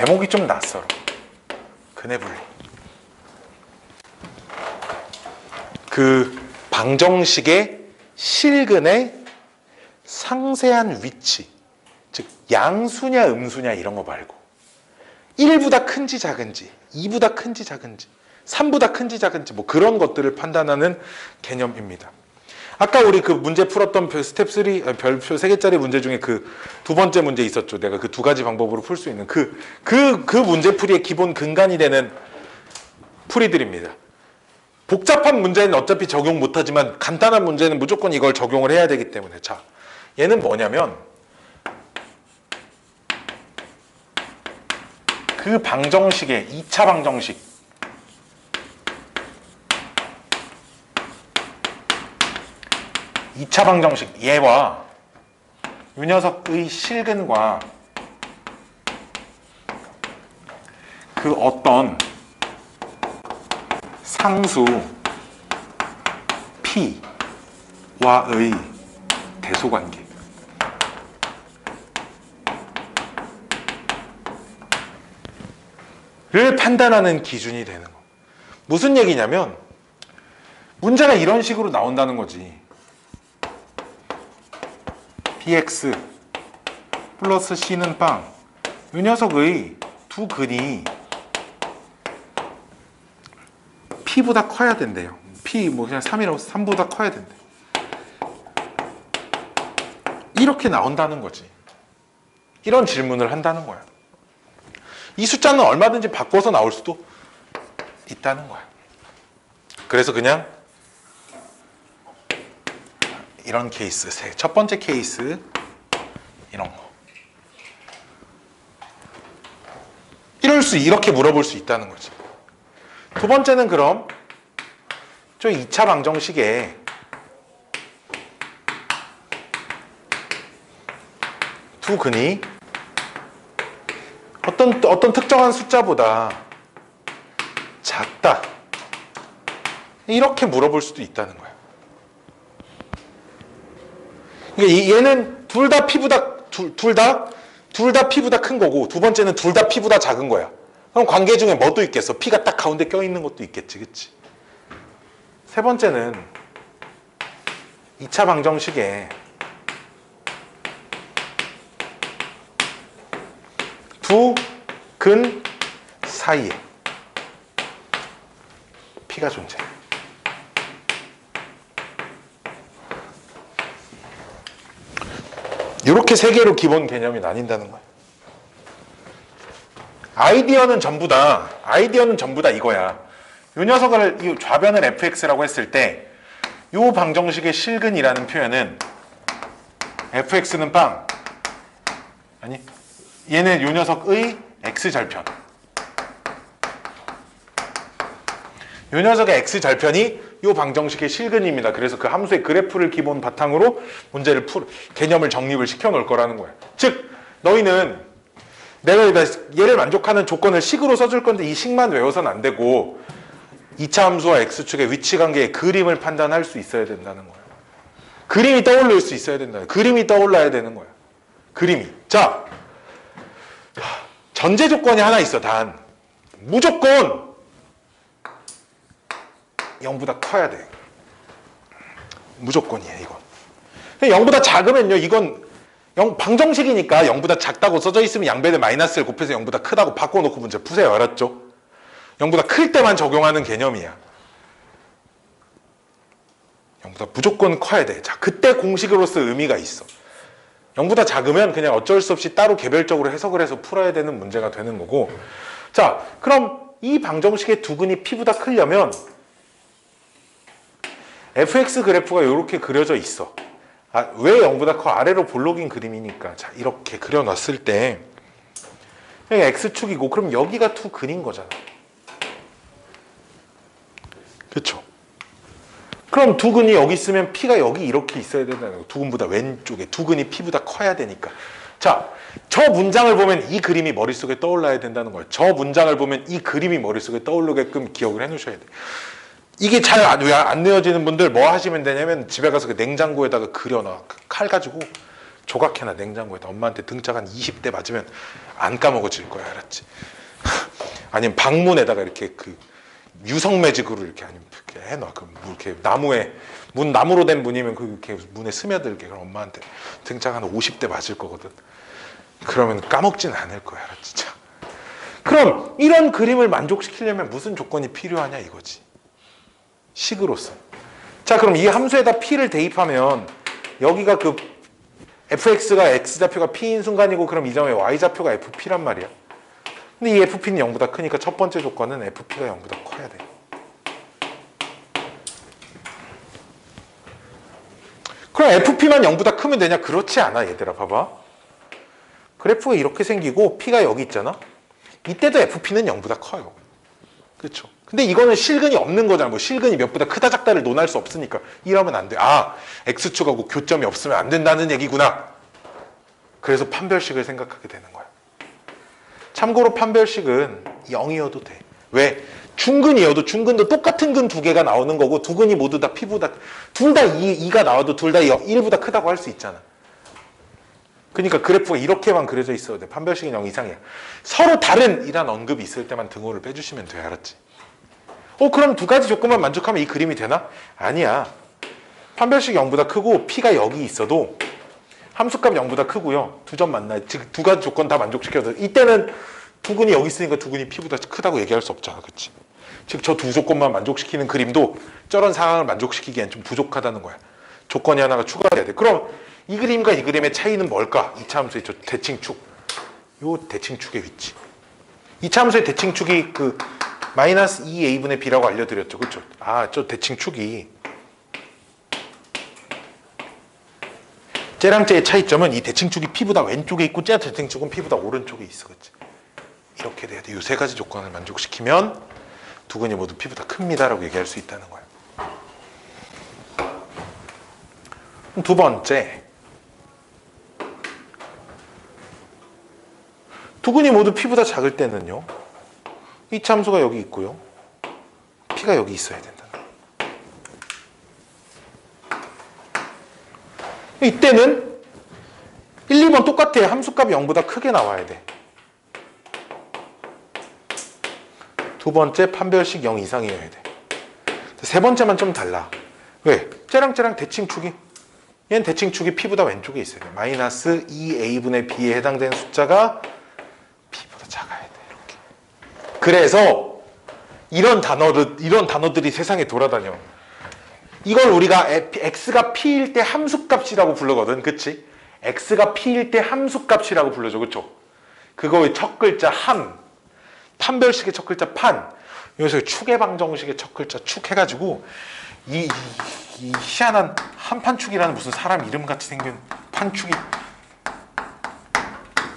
제목이 좀 낯설어. 근해 분리. 그 방정식의 실근의 상세한 위치, 즉 양수냐 음수냐 이런 거 말고 1보다 큰지 작은지, 2보다 큰지 작은지, 3보다 큰지 작은지 뭐 그런 것들을 판단하는 개념입니다. 아까 우리 그 문제 풀었던 스텝 3 별표 3개짜리 문제 중에 그 두 번째 문제 있었죠. 내가 그 두 가지 방법으로 풀 수 있는 그 문제풀이의 기본 근간이 되는 풀이들입니다. 복잡한 문제는 어차피 적용 못하지만 간단한 문제는 무조건 이걸 적용을 해야 되기 때문에. 자, 얘는 뭐냐면 그 방정식의 2차 방정식, 얘와 이 녀석의 실근과 그 어떤 상수 P와의 대소관계, 를 판단하는 기준이 되는 거. 무슨 얘기냐면 문제가 이런 식으로 나온다는 거지. bx 플러스 c는 빵. 이 녀석의 두 근이 p보다 커야 된대요. p 뭐 그냥 3이라고 3보다 커야 된대. 이렇게 나온다는 거지. 이런 질문을 한다는 거야. 이 숫자는 얼마든지 바꿔서 나올 수도 있다는 거야. 그래서 그냥 이런 케이스, 첫 번째 케이스 이런 거. 이렇게 물어볼 수 있다는 거지. 두 번째는 그럼 저 2차 방정식에 두 근이 어떤 특정한 숫자보다 작다, 이렇게 물어볼 수도 있다는 거야. 그러니까 얘는 둘 다 P보다 큰 거고, 두 번째는 둘 다 P보다 작은 거야. 그럼 관계 중에 뭐도 있겠어? P가 딱 가운데 껴있는 것도 있겠지, 그치? 세 번째는 2차 방정식에 두 근 사이에 P가 존재해. 이렇게 세 개로 기본 개념이 나뉜다는 거야. 아이디어는 전부 다 이거야. 이 녀석을, 이 좌변을 fx라고 했을 때 이 방정식의 실근이라는 표현은 fx는 빵, 아니 얘는 이 녀석의 x절편, 이 녀석의 x절편이 이 방정식의 실근입니다. 그래서 그 함수의 그래프를 기본 바탕으로 문제를 개념을 정립을 시켜 놓을 거라는 거야. 즉 너희는 내가 얘를 만족하는 조건을 식으로 써줄 건데 이 식만 외워서는 안 되고 2차 함수와 x축의 위치 관계의 그림을 판단할 수 있어야 된다는 거야. 그림이 떠올릴 수 있어야 된다. 그림이 떠올라야 되는 거야. 그림이. 자, 전제 조건이 하나 있어. 단 무조건 0보다 커야 돼. 무조건이야 이건. 0보다 작으면요, 이건 방정식이니까 0보다 작다고 써져 있으면 양변에 마이너스를 곱해서 0보다 크다고 바꿔놓고 문제 푸세요. 알았죠? 0보다 클 때만 적용하는 개념이야. 0보다 무조건 커야 돼. 자, 그때 공식으로서 의미가 있어. 0보다 작으면 그냥 어쩔 수 없이 따로 개별적으로 해석을 해서 풀어야 되는 문제가 되는 거고. 자, 그럼 이 방정식의 두 근이 P보다 크려면 fx 그래프가 이렇게 그려져 있어. 왜 0보다 커? 아래로 볼록인 그림이니까. 자, 이렇게 그려놨을 때 여기 x축이고, 그럼 여기가 두 근인 거잖아. 그쵸? 그럼 두 근이 여기 있으면 P가 여기 이렇게 있어야 된다는 거야. 두 근보다 왼쪽에 두 근이 P보다 커야 되니까. 자, 저 문장을 보면 이 그림이 머릿속에 떠올라야 된다는 거야. 저 문장을 보면 이 그림이 머릿속에 떠오르게끔 기억을 해놓으셔야 돼. 이게 잘 안 외워지는 분들 뭐 하시면 되냐면 집에 가서 그 냉장고에다가 그려놔. 칼 가지고 조각해놔 냉장고에다. 엄마한테 등짝 한 20대 맞으면 안 까먹어질 거야. 알았지? 아니면 방문에다가 이렇게 그 유성 매직으로 이렇게 아니면 이렇게 해놔. 그 뭐 이렇게 나무에 문 나무로 된 문이면 그 이렇게 문에 스며들게. 그럼 엄마한테 등짝 한 50대 맞을 거거든. 그러면 까먹진 않을 거야. 알았지? 자, 그럼 이런 그림을 만족시키려면 무슨 조건이 필요하냐 이거지. 식으로서. 자, 그럼 이 함수에다 p를 대입하면 여기가 그 fx가 x좌표가 p인 순간이고 그럼 이 점의 y좌표가 fp란 말이야. 근데 이 fp는 0보다 크니까 첫 번째 조건은 fp가 0보다 커야 돼. 그럼 fp만 0보다 크면 되냐? 그렇지 않아 얘들아. 봐봐. 그래프가 이렇게 생기고 p가 여기 있잖아. 이때도 fp는 0보다 커요. 그렇죠? 근데 이거는 실근이 없는 거잖아. 뭐 실근이 몇보다 크다 작다를 논할 수 없으니까 이러면 안 돼. 아, x축하고 교점이 없으면 안 된다는 얘기구나. 그래서 판별식을 생각하게 되는 거야. 참고로 판별식은 0이어도 돼. 왜? 중근이어도 중근도 똑같은 근 두 개가 나오는 거고 두 근이 모두 다 p보다 둘 다 2가 나와도 둘 다 1보다 크다고 할 수 있잖아. 그러니까 그래프가 이렇게만 그려져 있어야 돼. 판별식은 0 이상이야. 서로 다른 이란 언급이 있을 때만 등호를 빼주시면 돼. 알았지? 그럼 두 가지 조건만 만족하면 이 그림이 되나? 아니야. 판별식이 0보다 크고 p가 여기 있어도 함수값 0보다 크고요. 두 점 만나요. 즉 두 가지 조건 다 만족시켜도 이때는 두 근이 여기 있으니까 두 근이 p보다 크다고 얘기할 수 없잖아. 그치? 즉 저 두 조건만 만족시키는 그림도 저런 상황을 만족시키기엔 좀 부족하다는 거야. 조건이 하나가 추가돼야 돼. 그럼 이 그림과 이 그림의 차이는 뭘까? 2차 함수의 저 대칭축. 요 대칭축의 위치. 2차 함수의 대칭축이 그 마이너스 2a분의 b라고 알려드렸죠. 그렇죠? 아, 저 대칭축이 쟤랑 쟤의 차이점은 이 대칭축이 p보다 왼쪽에 있고 쟤 대칭축은 p보다 오른쪽에 있어. 그렇지? 이렇게 돼야 돼. 이 세 가지 조건을 만족시키면 두 근이 모두 p보다 큽니다라고 얘기할 수 있다는 거야. 두 번째, 두 근이 모두 p보다 작을 때는요. 이 참수가 여기 있고요. p가 여기 있어야 된다. 이때는 1, 2번 똑같아. 함수값이 0보다 크게 나와야 돼. 두 번째 판별식 0 이상이어야 돼. 세 번째만 좀 달라. 왜? 쟤랑 대칭축이 얘는 대칭축이 p보다 왼쪽에 있어야 돼. 마이너스 2a분의 b에 해당되는 숫자가 p보다 작아야 돼. 이렇게. 그래서 이런 단어들이 세상에 돌아다녀. 이걸 우리가 x가 p일 때 함수값이라고 부르거든. 그치? x가 p일 때 함수값이라고 불러줘. 그쵸? 그거의 첫 글자 함, 판별식의 첫 글자 판, 여기서 축의 방정식의 첫 글자 축 해가지고 이 희한한 한판축이라는 무슨 사람 이름 같이 생긴 판축이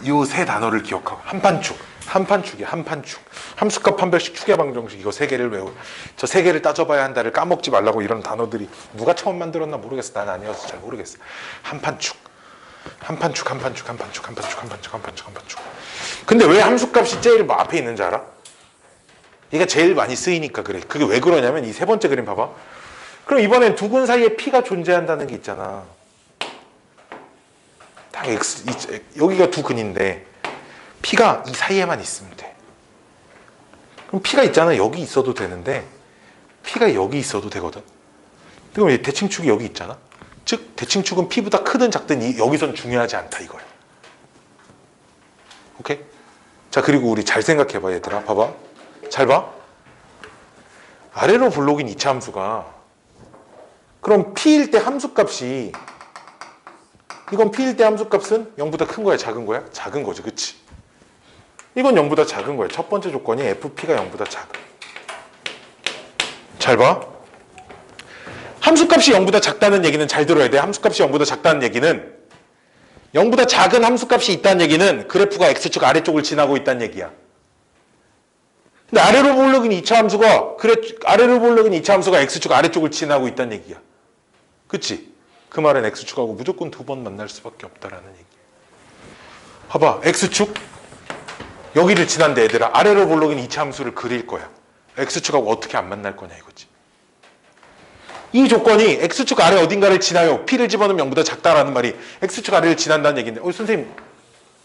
요 세 단어를 기억하고 한판축이야. 한판축. 함수값 판별식 축의 방정식 이거 세 개를 외우고 저 세 개를 따져봐야 한다를 까먹지 말라고 이런 단어들이 누가 처음 만들었나 모르겠어. 난 아니어서 잘 모르겠어. 한판축. 근데 왜 함수값이 제일 앞에 있는 줄 알아? 얘가 제일 많이 쓰이니까 그래. 그게 왜 그러냐면 이 세 번째 그림 봐봐. 그럼 이번엔 두 근 사이에 p가 존재한다는 게 있잖아. 딱 여기가 두 근인데 p가 이 사이에만 있으면 돼. 그럼 p가 있잖아. 여기 있어도 되는데 p가 여기 있어도 되거든. 그럼 대칭축이 여기 있잖아. 즉 대칭축은 p보다 크든 작든 여기선 중요하지 않다 이거야. 오케이? 자, 그리고 우리 잘 생각해봐 얘들아. 봐봐. 잘 봐. 아래로 블록인 2차 함수가 그럼 p일 때 함수값이 이건 p일 때 함수값은 0보다 큰 거야 작은 거야? 작은 거죠. 그치? 이건 0보다 작은 거야. 첫 번째 조건이 fp가 0보다 작아. 잘 봐. 함수값이 0보다 작다는 얘기는 잘 들어야 돼. 함수값이 0보다 작다는 얘기는 0보다 작은 함수값이 있다는 얘기는 그래프가 x축 아래쪽을 지나고 있다는 얘기야. 근데 아래로 볼록인 2차 함수가 x축 아래쪽을 지나고 있다는 얘기야. 그치? 그 말은 x축하고 무조건 두 번 만날 수밖에 없다라는 얘기야. 봐봐. x축 여기를 지난데 얘들아 아래로 볼록인 2차 함수를 그릴 거야. x축하고 어떻게 안 만날 거냐 이거지. 이 조건이 x축 아래 어딘가를 지나요. p를 집어넣으면 0보다 작다라는 말이 x축 아래를 지난다는 얘기인데 선생님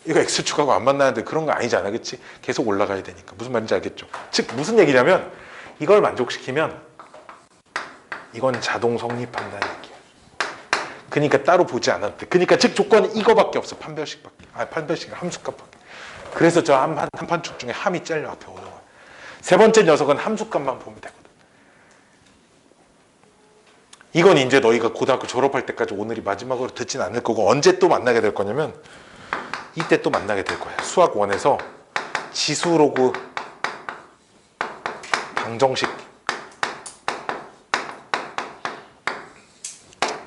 이거 x축하고 안 만나는데 그런 거 아니잖아. 그치? 계속 올라가야 되니까. 무슨 말인지 알겠죠? 즉 무슨 얘기냐면 이걸 만족시키면 이건 자동 성립한다는 얘기야. 그러니까 따로 보지 않아도 돼. 그러니까 즉 조건이 이거밖에 없어. 판별식 함수값밖에. 그래서 저 한판축 중에 함이 제일 앞에 오는 거야. 세 번째 녀석은 함수값만 보면 되거든. 이건 이제 너희가 고등학교 졸업할 때까지 오늘이 마지막으로 듣진 않을 거고 언제 또 만나게 될 거냐면 이때 또 만나게 될 거야. 수학 1에서 지수로그 방정식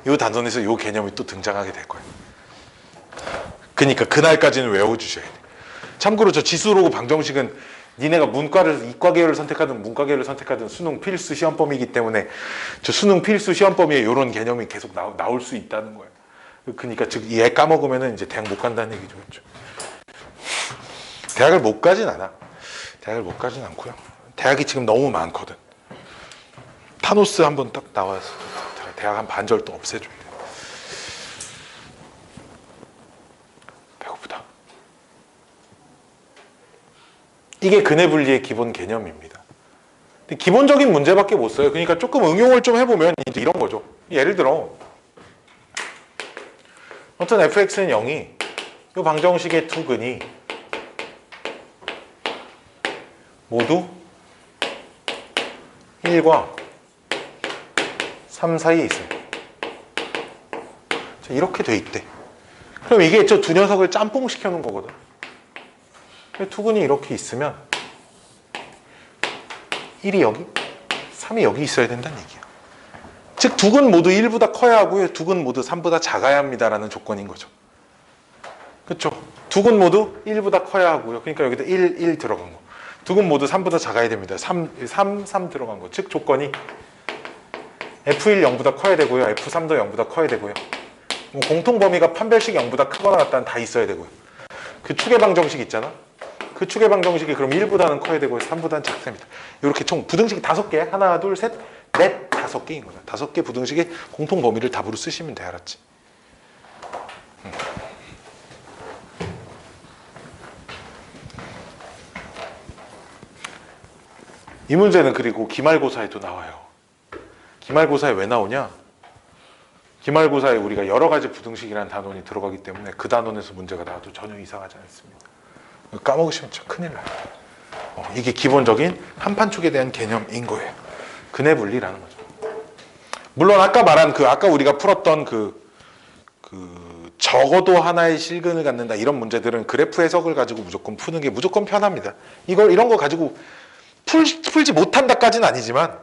이 단원에서 이 개념이 또 등장하게 될 거예요. 그러니까 그날까지는 외워주셔야 돼. 참고로 저 지수로그 방정식은 니네가 문과를 이과 계열을 선택하든 문과 계열을 선택하든 수능 필수 시험 범위이기 때문에 저 수능 필수 시험 범위에 이런 개념이 계속 나올 수 있다는 거예요. 그러니까 즉 얘 까먹으면은 이제 대학 못 간다는 얘기죠. 그렇죠? 대학을 못 가진 않아. 대학을 못 가진 않고요. 대학이 지금 너무 많거든. 타노스 한번 딱 나와서 대학 한 반절 또 없애줘야 돼. 배고프다. 이게 근해 분리의 기본 개념입니다. 근데 기본적인 문제밖에 못 써요. 그러니까 조금 응용을 좀 해보면 이제 이런 거죠. 예를 들어 어떤 fx는 0이 이 방정식의 두 근이 모두 1과 3 사이에 있어요. 자, 이렇게 돼 있대. 그럼 이게 저 두 녀석을 짬뽕 시켜 놓은 거거든. 두 근이 이렇게 있으면 1이 여기, 3이 여기 있어야 된다는 얘기야. 즉 두 근 모두 1보다 커야 하고요. 두 근 모두 3보다 작아야 합니다라는 조건인 거죠. 그렇죠? 두 근 모두 1보다 커야 하고요. 그러니까 여기다 1 들어간 거. 두 근 모두 3보다 작아야 됩니다. 3 들어간 거. 즉 조건이 F1 0보다 커야 되고요. F3도 0보다 커야 되고요. 뭐 공통 범위가 판별식 0보다 크거나 같다는 다 있어야 되고요. 그 축의 방정식 있잖아. 그 축의 방정식이 그럼 1보다는 커야 되고요. 3보다는 작습니다. 이렇게 총 부등식이 5개. 하나, 둘, 셋, 넷, 5개인 거죠. 5개 부등식의 공통 범위를 답으로 쓰시면 돼. 알았지? 이 문제는 그리고 기말고사에도 나와요. 기말고사에 왜 나오냐? 기말고사에 우리가 여러 가지 부등식이라는 단원이 들어가기 때문에 그 단원에서 문제가 나와도 전혀 이상하지 않습니다. 까먹으시면 진짜 큰일 나요. 이게 기본적인 한판축에 대한 개념인 거예요. 근해 분리라는 거죠. 물론 아까 말한 아까 우리가 풀었던 적어도 하나의 실근을 갖는다 이런 문제들은 그래프 해석을 가지고 무조건 푸는 게 무조건 편합니다. 이런 거 가지고 풀지 못한다까지는 아니지만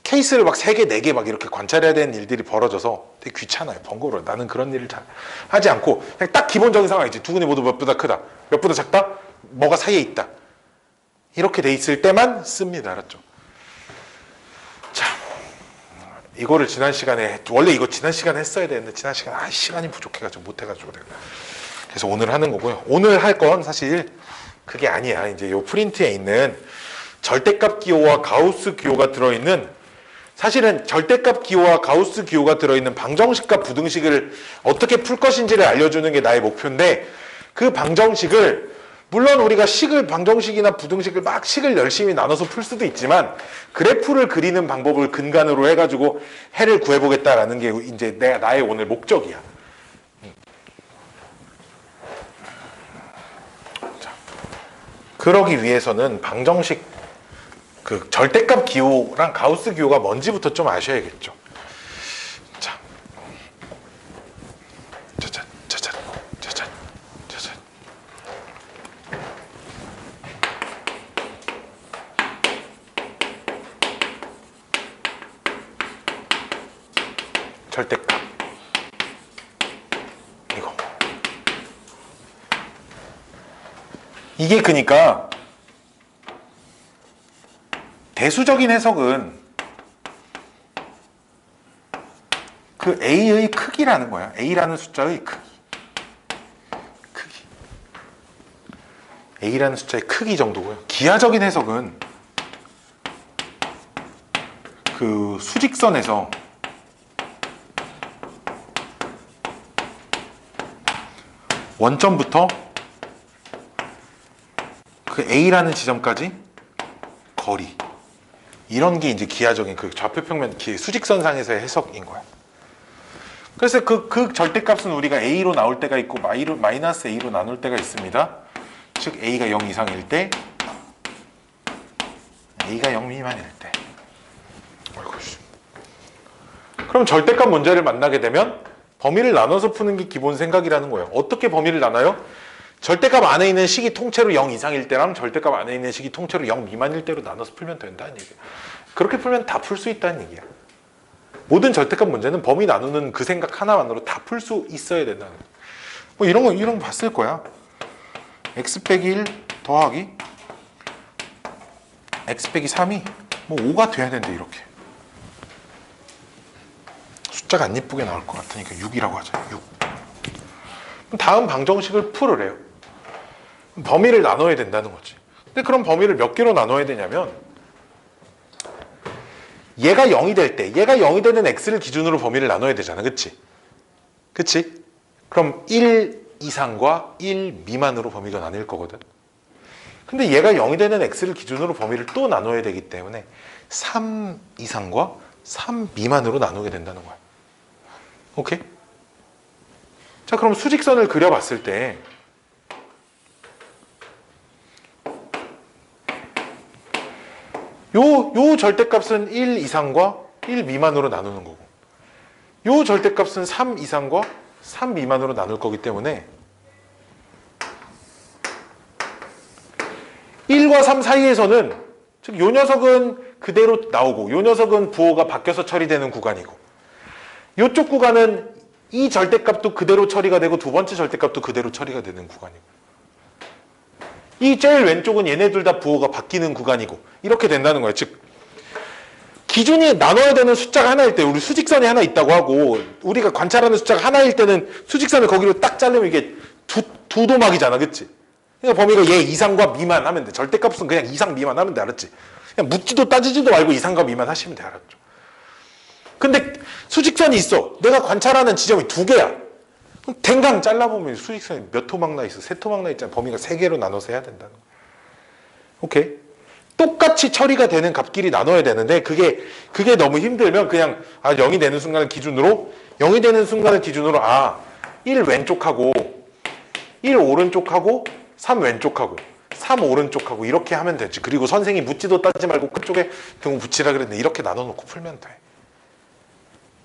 케이스를 막 3개, 4개 막 이렇게 관찰해야 되는 일들이 벌어져서 되게 귀찮아요. 번거로워요. 나는 그런 일을 잘 하지 않고 그냥 딱 기본적인 상황이지. 두 근이 모두 몇보다 크다. 몇보다 작다? 뭐가 사이에 있다. 이렇게 돼 있을 때만 씁니다. 알았죠? 자, 이거를 지난 시간에 원래 이거 지난 시간에 했어야 되는데 지난 시간에 시간이 부족해가지고 못해가지고 내가 그래서 오늘 하는 거고요. 오늘 할 건 사실 그게 아니야. 이제 요 프린트에 있는 절대값 기호와 가우스 기호가 들어있는 사실은 절대값 기호와 가우스 기호가 들어있는 방정식과 부등식을 어떻게 풀 것인지를 알려주는 게 나의 목표인데 그 방정식을 물론 우리가 방정식이나 부등식을 막 식을 열심히 나눠서 풀 수도 있지만 그래프를 그리는 방법을 근간으로 해가지고 해를 구해보겠다라는 게 이제 나의 오늘 목적이야. 자, 그러기 위해서는 방정식 절대값 기호랑 가우스 기호가 뭔지부터 좀 아셔야겠죠. 자, 짜잔. 절대값. 이게 그러니까 대수적인 해석은 그 A의 크기라는 거야. A라는 숫자의 크기. A라는 숫자의 크기 정도고요. 기하적인 해석은 그 수직선에서 원점부터 그 A라는 지점까지 거리, 이런 게 이제 기하적인 그 좌표평면 수직선상에서의 해석인 거야. 그래서 그 절대값은 우리가 A로 나올 때가 있고 마이너스 A로 나눌 때가 있습니다. 즉 A가 0 이상일 때, A가 0 미만일 때. 그럼 절대값 문제를 만나게 되면 범위를 나눠서 푸는 게 기본 생각이라는 거예요. 어떻게 범위를 나눠요? 절대값 안에 있는 식이 통째로 0 이상일 때랑 절대값 안에 있는 식이 통째로 0 미만일 때로 나눠서 풀면 된다는 얘기예요. 그렇게 풀면 다 풀 수 있다는 얘기야. 모든 절대값 문제는 범위 나누는 그 생각 하나만으로 다 풀 수 있어야 된다는 거예요. 뭐 이런 거 봤을 거야. x 빼기 1 더하기 x 빼기 3이 뭐 5가 돼야 된대, 이렇게. 숫자가 안 예쁘게 나올 것 같으니까 6이라고 하자. 6. 다음 방정식을 풀으래요. 범위를 나눠야 된다는 거지. 근데 그럼 범위를 몇 개로 나눠야 되냐면, 얘가 0이 될 때, 얘가 0이 되는 x를 기준으로 범위를 나눠야 되잖아. 그치? 그치? 그럼 1 이상과 1 미만으로 범위가 나뉠 거거든. 근데 얘가 0이 되는 x를 기준으로 범위를 또 나눠야 되기 때문에 3 이상과 3 미만으로 나누게 된다는 거야. 오케이? 자, 그럼 수직선을 그려봤을 때 요 절대값은 1 이상과 1 미만으로 나누는 거고, 요 절대값은 3 이상과 3 미만으로 나눌 거기 때문에 1과 3 사이에서는, 즉 요 녀석은 그대로 나오고 요 녀석은 부호가 바뀌어서 처리되는 구간이고, 요쪽 구간은 이 절대값도 그대로 처리가 되고 두 번째 절대값도 그대로 처리가 되는 구간이고, 이 제일 왼쪽은 얘네 둘 다 부호가 바뀌는 구간이고, 이렇게 된다는 거예요. 즉 기준이 나눠야 되는 숫자가 하나일 때, 우리 수직선이 하나 있다고 하고 우리가 관찰하는 숫자가 하나일 때는 수직선을 거기로 딱 자르면 이게 두 도막이잖아. 그치? 그러니까 범위가 얘 이상과 미만 하면 돼. 절대값은 그냥 이상 미만 하면 돼. 알았지? 그냥 묻지도 따지지도 말고 이상과 미만 하시면 돼. 알았죠? 근데 수직선이 있어. 내가 관찰하는 지점이 두 개야. 댕강 잘라보면 수직선이 몇 토막 나 있어? 세 토막 나 있잖아. 범위가 세 개로 나눠서 해야 된다는 거야. 오케이? 똑같이 처리가 되는 값끼리 나눠야 되는데 그게 너무 힘들면 그냥 0이 되는 순간을 기준으로 0이 되는 순간을 기준으로 1 왼쪽하고 1 오른쪽하고 3 왼쪽하고 3 오른쪽하고 이렇게 하면 되지. 그리고 선생님이 묻지도 따지지 말고 그쪽에 등호 붙이라 그랬는데 이렇게 나눠놓고 풀면 돼.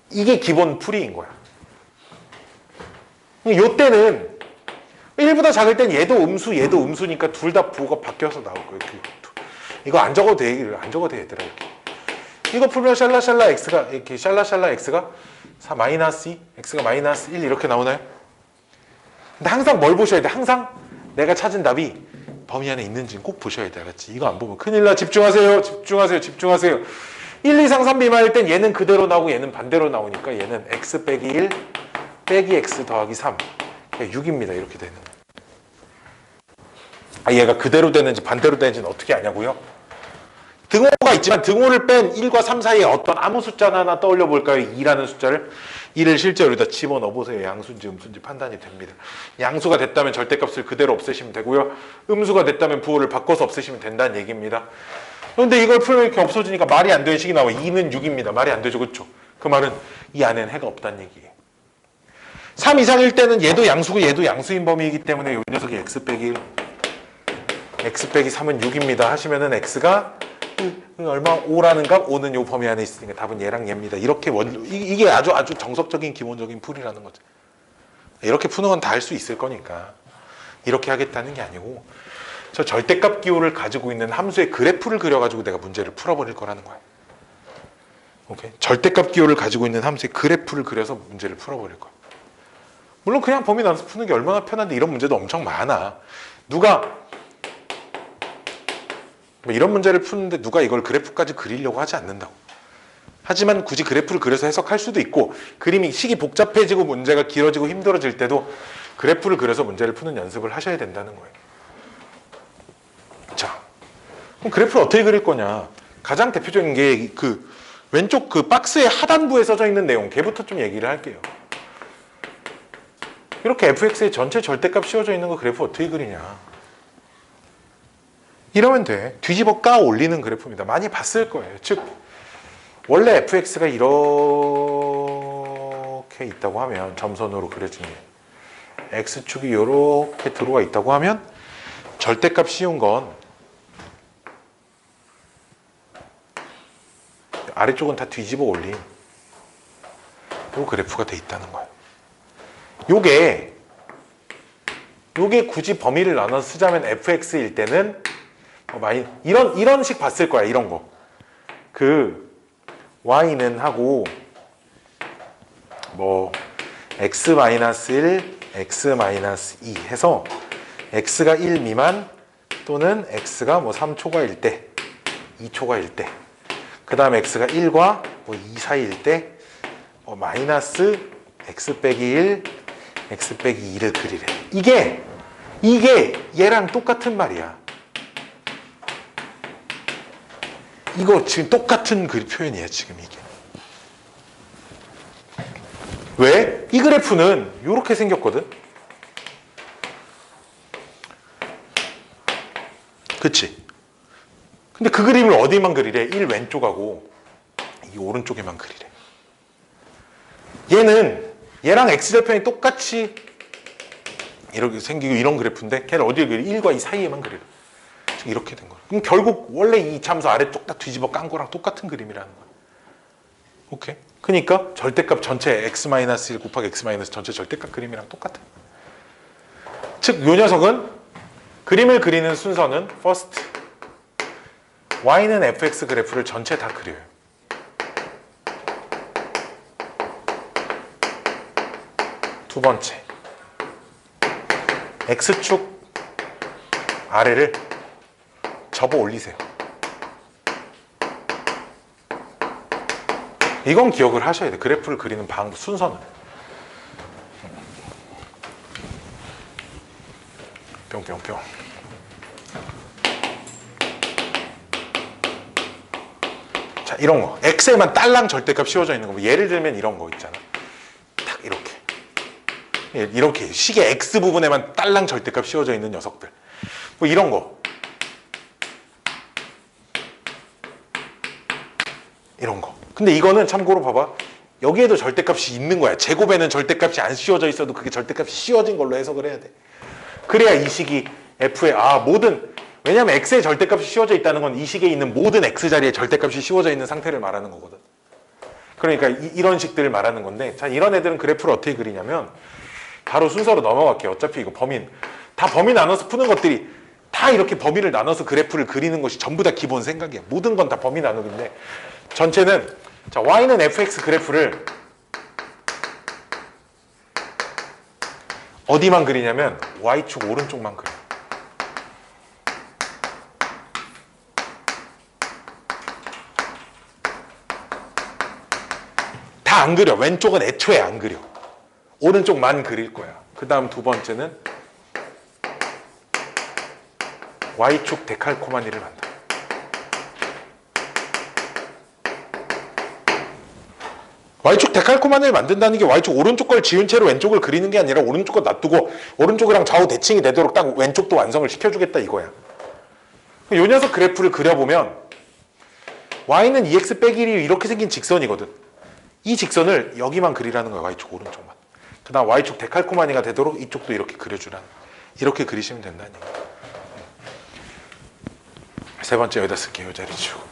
이게 기본 풀이인 거야. 요때는 1보다 작을 땐 얘도 음수 얘도 음수니까 둘 다 부호가 바뀌어서 나올 거예요. 이거 안 적어도 돼. 얘들아. 이렇게. 이거 풀면 샬라샬라 x가 이렇게 샬라샬라 x가 마이너스 2, x가 마이너스 1 이렇게 나오나요? 근데 항상 뭘 보셔야 돼? 항상 내가 찾은 답이 범위 안에 있는지는 꼭 보셔야 돼. 알았지? 이거 안 보면 큰일 나. 집중하세요. 1 이상 3 미만일 땐 얘는 그대로 나오고 얘는 반대로 나오니까 얘는 x 빼기 1 빼기 x 더하기 3 6입니다. 이렇게 되는 거예요. 얘가 그대로 되는지 반대로 되는지는 어떻게 아냐고요? 등호가 있지만 등호를 뺀 1과 3 사이에 어떤 아무 숫자나 하나 떠올려 볼까요? 2라는 숫자를 2를 실제 여기다 집어넣어 보세요. 양수인지 음수인지 판단이 됩니다. 양수가 됐다면 절대값을 그대로 없애시면 되고요. 음수가 됐다면 부호를 바꿔서 없애시면 된다는 얘기입니다. 그런데 이걸 풀면 이렇게 없어지니까 말이 안 되는 식이 나와요. 2는 6입니다. 말이 안 되죠. 그렇죠? 그 말은 이 안에는 해가 없다는 얘기예요. 3 이상일 때는 얘도 양수고 얘도 양수인 범위이기 때문에 이 녀석이 x 빼기 1 x 빼기 3은 6입니다 하시면은 x가 얼마? 5라는 값? 5는 요 범위 안에 있으니까 답은 얘랑 얘입니다. 이렇게 이게 아주 정석적인 기본적인 풀이라는 거죠. 이렇게 푸는 건 다 할 수 있을 거니까 이렇게 하겠다는 게 아니고 저 절대값 기호를 가지고 있는 함수의 그래프를 그려가지고 내가 문제를 풀어버릴 거라는 거야. 오케이? 절대값 기호를 가지고 있는 함수의 그래프를 그려서 문제를 풀어버릴 거야. 물론 그냥 범위 나눠서 푸는 게 얼마나 편한데 이런 문제도 엄청 많아. 누가 뭐 이런 문제를 푸는데 누가 이걸 그래프까지 그리려고 하지 않는다고. 하지만 굳이 그래프를 그려서 해석할 수도 있고 그림이 식이 복잡해지고 문제가 길어지고 힘들어질 때도 그래프를 그려서 문제를 푸는 연습을 하셔야 된다는 거예요. 자, 그럼 그래프를 어떻게 그릴 거냐? 가장 대표적인 게 왼쪽 그 박스의 하단부에 써져 있는 내용, 걔부터 좀 얘기를 할게요. 이렇게 fx의 전체 절대값 씌워져 있는 거 그래프 어떻게 그리냐. 이러면 돼. 뒤집어 까 올리는 그래프입니다. 많이 봤을 거예요. 즉 원래 fx가 이렇게 있다고 하면 점선으로 그려진 게 x축이 이렇게 들어와 있다고 하면 절대값 씌운 건 아래쪽은 다 뒤집어 올린 요 그래프가 돼 있다는 거예요. 요게 굳이 범위를 나눠서 쓰자면 fx일 때는 이런 식 봤을 거야. 이런 거. 그 y는 하고 뭐 x-1, x-2 해서 x가 1 미만 또는 x가 뭐 3초가일 때, 2초가일 때, 그 다음 x가 1과 뭐 2 사이일 때 마이너스 x 빼기 1, x 빼기 2를 그리래. 이게 얘랑 똑같은 말이야. 이거 지금 똑같은 표현이에요. 지금 이게. 왜? 이 그래프는 이렇게 생겼거든. 그치? 근데 그 그림을 어디만 그리래? 1 왼쪽하고 이 오른쪽에만 그리래. 얘랑 x절편이 똑같이 이렇게 생기고 이런 그래프인데 걔를 어디에 그리? 1과 2 사이에만 그리래. 이렇게 된 거야. 그럼 결국 원래 이 참수 아래쪽 딱 뒤집어 깐 거랑 똑같은 그림이라는 거야. 오케이? 그러니까 절대값 전체 x-1 곱하기 x- 전체 절대값 그림이랑 똑같아. 즉, 요 녀석은 그림을 그리는 순서는 first y는 fx 그래프를 전체 다 그려요. 두 번째 x축 아래를 접어 올리세요. 이건 기억을 하셔야 돼. 그래프를 그리는 방법 순서는. 뿅뿅뿅. 자, 이런 거. x에만 딸랑 절대값 씌워져 있는 거. 예를 들면 이런 거 있잖아. 딱 이렇게. 이렇게 식의 x 부분에만 딸랑 절대값 씌워져 있는 녀석들. 뭐 이런 거. 이런 거. 근데 이거는 참고로 봐봐. 여기에도 절대값이 있는 거야. 제곱에는 절대값이 안 씌워져 있어도 그게 절대값이 씌워진 걸로 해석을 해야 돼. 그래야 이 식이 f의 왜냐면 x의 절대값이 씌워져 있다는 건 이 식에 있는 모든 x 자리에 절대값이 씌워져 있는 상태를 말하는 거거든. 그러니까 이런 식들을 말하는 건데, 자, 이런 애들은 그래프를 어떻게 그리냐면 바로 순서로 넘어갈게요. 어차피 이거 범위 나눠서 푸는 것들이 다 이렇게 범위를 나눠서 그래프를 그리는 것이 전부 다 기본 생각이야. 모든 건 다 범위 나누기인데 전체는, 자, y는 fx 그래프를 어디만 그리냐면 y축 오른쪽만 그려. 다 안 그려. 왼쪽은 애초에 안 그려. 오른쪽만 그릴 거야. 그 다음 두 번째는 y축 데칼코마니를 한다. y축 데칼코마니를 만든다는 게 y축 오른쪽 걸 지운 채로 왼쪽을 그리는 게 아니라 오른쪽 거 놔두고 오른쪽이랑 좌우 대칭이 되도록 딱 왼쪽도 완성을 시켜주겠다 이거야. 이 녀석 그래프를 그려보면 y는 2x 빼기 1이 이렇게 생긴 직선이거든. 이 직선을 여기만 그리라는 거야. y축 오른쪽만. 그 다음 y축 데칼코마니가 되도록 이쪽도 이렇게 그려주라는 거야. 이렇게 그리시면 된다는 얘기야. 세 번째 여기다 쓸게요. 이 자리 치우고.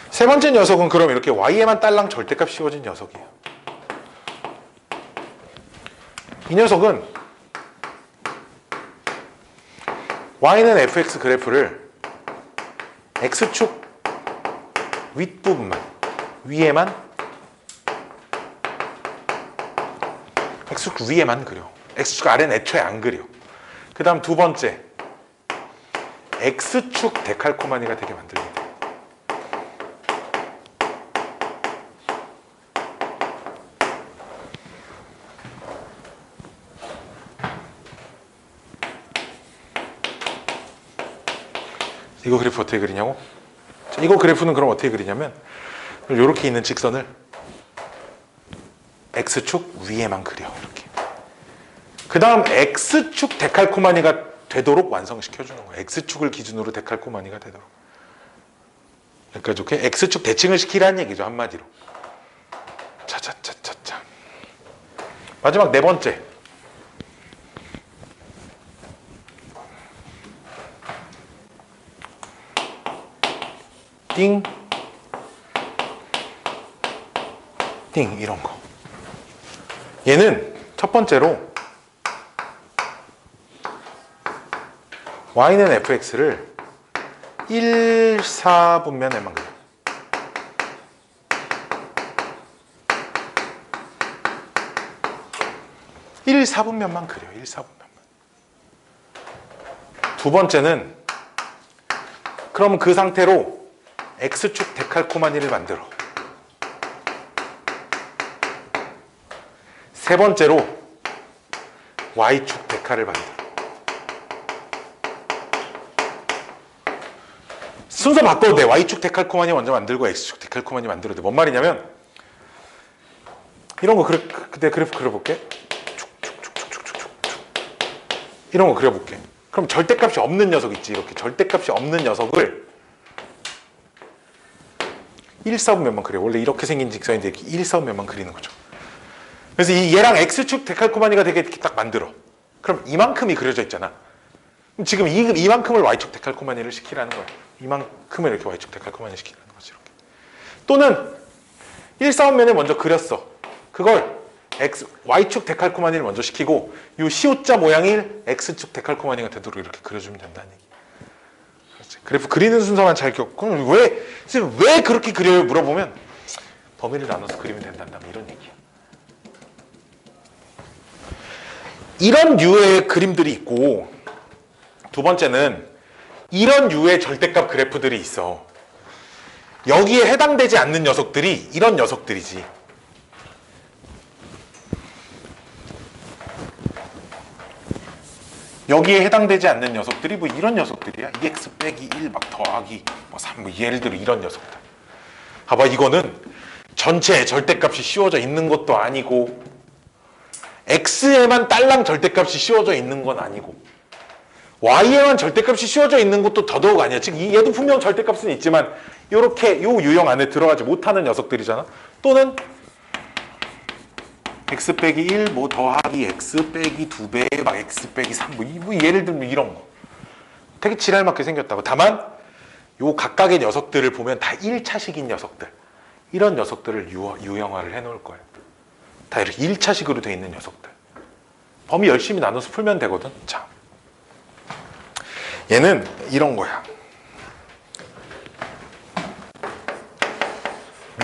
세 번째 녀석은 그럼 이렇게 y에만 딸랑 절대값 씌워진 녀석이에요. 이 녀석은 y는 fx 그래프를 x축 윗부분만, 위에만, x축 위에만 그려. x축 아래는 애초에 안 그려. 그 다음 두 번째, x축 데칼코마니가 되게 만들면 돼. 이거 그래프 어떻게 그리냐고? 자, 이거 그래프는 그럼 어떻게 그리냐면 이렇게 있는 직선을 X축 위에만 그려. 이렇게. 그 다음 X축 데칼코마니가 되도록 완성시켜주는 거예요. X축을 기준으로 데칼코마니가 되도록. 그러니까 이렇게 X축 대칭을 시키라는 얘기죠. 한마디로. 차차차차차. 마지막 네 번째. 띵, 띵 이런 거. 얘는 첫 번째로 y는 fx를 1, 4분면에만 그려. 일 4분면만 그려. 1, 4분면만. 두 번째는 그럼 그 상태로 X축 데칼코마니를 만들어. 세 번째로 Y축 데칼을 만들어. 순서 바꿔도 돼. Y축 데칼코마니 먼저 만들고 X축 데칼코마니 만들어도 돼. 뭔 말이냐면 이런 거 그때 그래프 그려볼게. 이런 거 그려볼게. 그럼 절대값이 없는 녀석 있지. 이렇게 절대값이 없는 녀석을 1, 4분면만 그려. 원래 이렇게 생긴 직선인데 이렇게 1, 4분면만 그리는 거죠. 그래서 얘랑 X축 데칼코마니가 되게 이렇게 딱 만들어. 그럼 이만큼이 그려져 있잖아. 그럼 지금 이만큼을 Y축 데칼코마니를 시키라는 거야. 이만큼을 이렇게 Y축 데칼코마니 시키라는 거지. 이렇게. 또는 1, 4분면을 먼저 그렸어. 그걸 Y축 데칼코마니를 먼저 시키고 이 시옷자 모양일 X축 데칼코마니가 되도록 이렇게 그려주면 된다는 얘기. 그래프 그리는 순서만 잘 기억. 그럼 왜 그렇게 그려요? 물어보면 범위를 나눠서 그리면 된단다. 이런 얘기야. 이런 류의 그림들이 있고 두 번째는 이런 류의 절대값 그래프들이 있어. 여기에 해당되지 않는 녀석들이 이런 녀석들이지. 여기에 해당되지 않는 녀석들이 뭐 이런 녀석들이야. 2x 빼기 1 막 더하기 뭐 3 뭐 예를 들어 이런 녀석들. 봐봐, 이거는 전체 절대값이 씌워져 있는 것도 아니고 x에만 딸랑 절대값이 씌워져 있는 건 아니고 y에만 절대값이 씌워져 있는 것도 더더욱 아니야. 즉 얘도 분명 절대값은 있지만 이렇게 요 유형 안에 들어가지 못하는 녀석들이잖아. 또는 x 빼기 1 뭐 더하기 x 빼기 2배 막 x 빼기 3 뭐 예를 들면 이런 거 되게 지랄맞게 생겼다고. 다만 요 각각의 녀석들을 보면 다 1차식인 녀석들, 이런 녀석들을 유형화를 해놓을 거예요. 다 이렇게 1차식으로 돼 있는 녀석들. 범위 열심히 나눠서 풀면 되거든. 자, 얘는 이런 거야.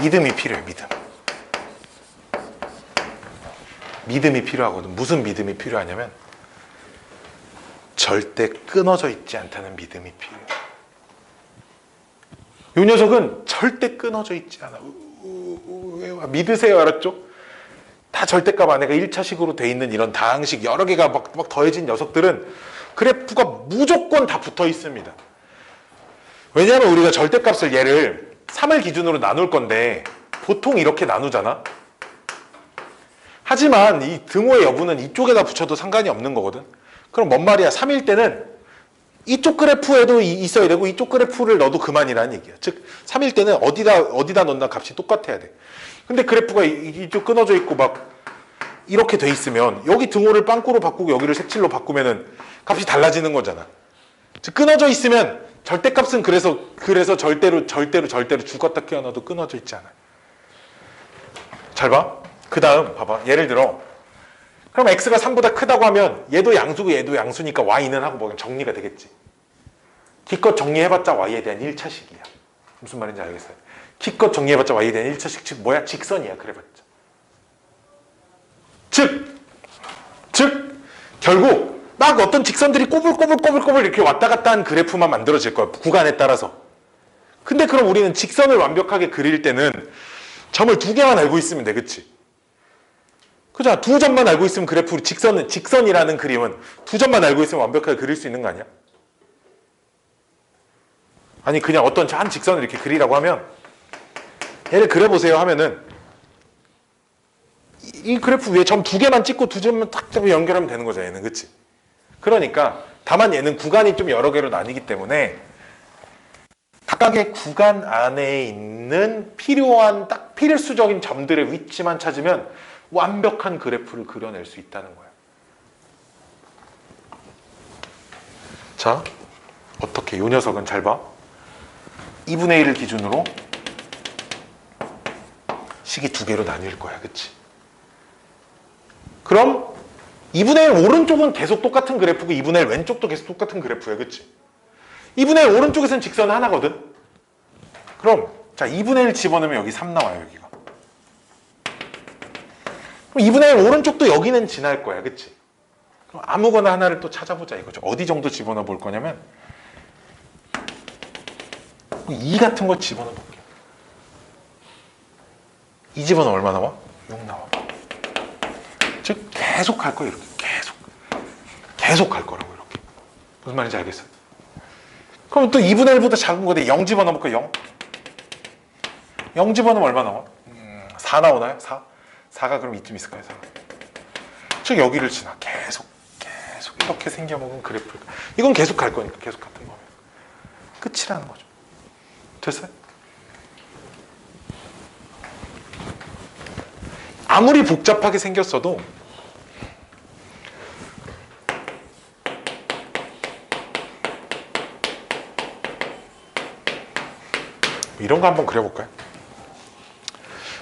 믿음이 필요해. 믿음이 필요하거든. 무슨 믿음이 필요하냐면 절대 끊어져 있지 않다는 믿음이 필요해. 이 녀석은 절대 끊어져 있지 않아. 믿으세요. 알았죠? 다 절대값 안에가 1차식으로 돼 있는 이런 다항식 여러 개가 막 더해진 녀석들은 그래프가 무조건 다 붙어 있습니다. 왜냐하면 우리가 절대값을 얘를 3을 기준으로 나눌 건데 보통 이렇게 나누잖아. 하지만 이 등호의 여부는 이쪽에다 붙여도 상관이 없는 거거든. 그럼 뭔 말이야? 3일 때는 이쪽 그래프에도 있어야 되고 이쪽 그래프를 넣어도 그만이라는 얘기야. 즉 3일 때는 어디다 넣나 값이 똑같아야 돼. 근데 그래프가 이쪽 끊어져 있고 막 이렇게 돼 있으면 여기 등호를 빵꾸로 바꾸고 여기를 색칠로 바꾸면은 값이 달라지는 거잖아. 즉 끊어져 있으면 절대값은 그래서 절대로 죽었다 깨어나도 끊어져 있지 않아요. 잘 봐. 그 다음 봐봐. 예를 들어 그럼 x가 3보다 크다고 하면 얘도 양수고 얘도 양수니까 y는 하고 뭐 정리가 되겠지. 기껏 정리해봤자 y에 대한 1차식이야. 무슨 말인지 알겠어요? 기껏 정리해봤자 y에 대한 1차식. 즉 뭐야? 직선이야. 그래봤자. 즉 결국 막 어떤 직선들이 꼬불꼬불 이렇게 왔다 갔다 한 그래프만 만들어질 거야. 구간에 따라서. 근데 그럼 우리는 직선을 완벽하게 그릴 때는 점을 2개만 알고 있으면 돼. 그치? 그잖아. 2점만 알고 있으면 그래프 직선이라는 그림은 2점만 알고 있으면 완벽하게 그릴 수 있는 거 아니야? 아니 그냥 어떤 한 직선을 이렇게 그리라고 하면 얘를 그려보세요 하면은 이 그래프 위에 점 두 개만 찍고 두 점만 딱 잡고 연결하면 되는 거죠, 얘는. 그치? 그러니까 다만 얘는 구간이 좀 여러 개로 나뉘기 때문에 각각의 구간 안에 있는 필요한 딱 필수적인 점들의 위치만 찾으면 완벽한 그래프를 그려낼 수 있다는 거예요. 자, 어떻게? 이 녀석은 잘 봐. 2분의 1을 기준으로 식이 두 개로 나뉠 거야. 그치? 그럼 2분의 1 오른쪽은 계속 똑같은 그래프고 2분의 1 왼쪽도 계속 똑같은 그래프야. 그치? 2분의 1 오른쪽에서는 직선 하나거든? 그럼 자 2분의 1 집어넣으면 여기 3 나와요. 여기가. 그럼 2분의 1 오른쪽도 여기는 지날 거야. 그치? 그럼 아무거나 하나를 또 찾아보자 이거죠. 어디 정도 집어넣어 볼 거냐면 2 같은 거 집어넣어 볼게요. 2 집어넣으면 얼마 나와? 6 나와. 즉 계속 갈 거예요. 이렇게 계속 갈 거라고. 이렇게. 무슨 말인지 알겠어요? 그럼 또 2분의 1보다 작은 거데 0 집어넣어 볼까? 0 집어넣으면 얼마 나와? 4 나오나요? 4? 4가 그럼 이쯤 있을까요? 4. 즉 여기를 지나 계속 이렇게 생겨먹은 그래프. 이건 계속 갈 거니까 계속 같은 거면 끝이라는 거죠. 됐어요? 아무리 복잡하게 생겼어도 이런 거 한번 그려볼까요?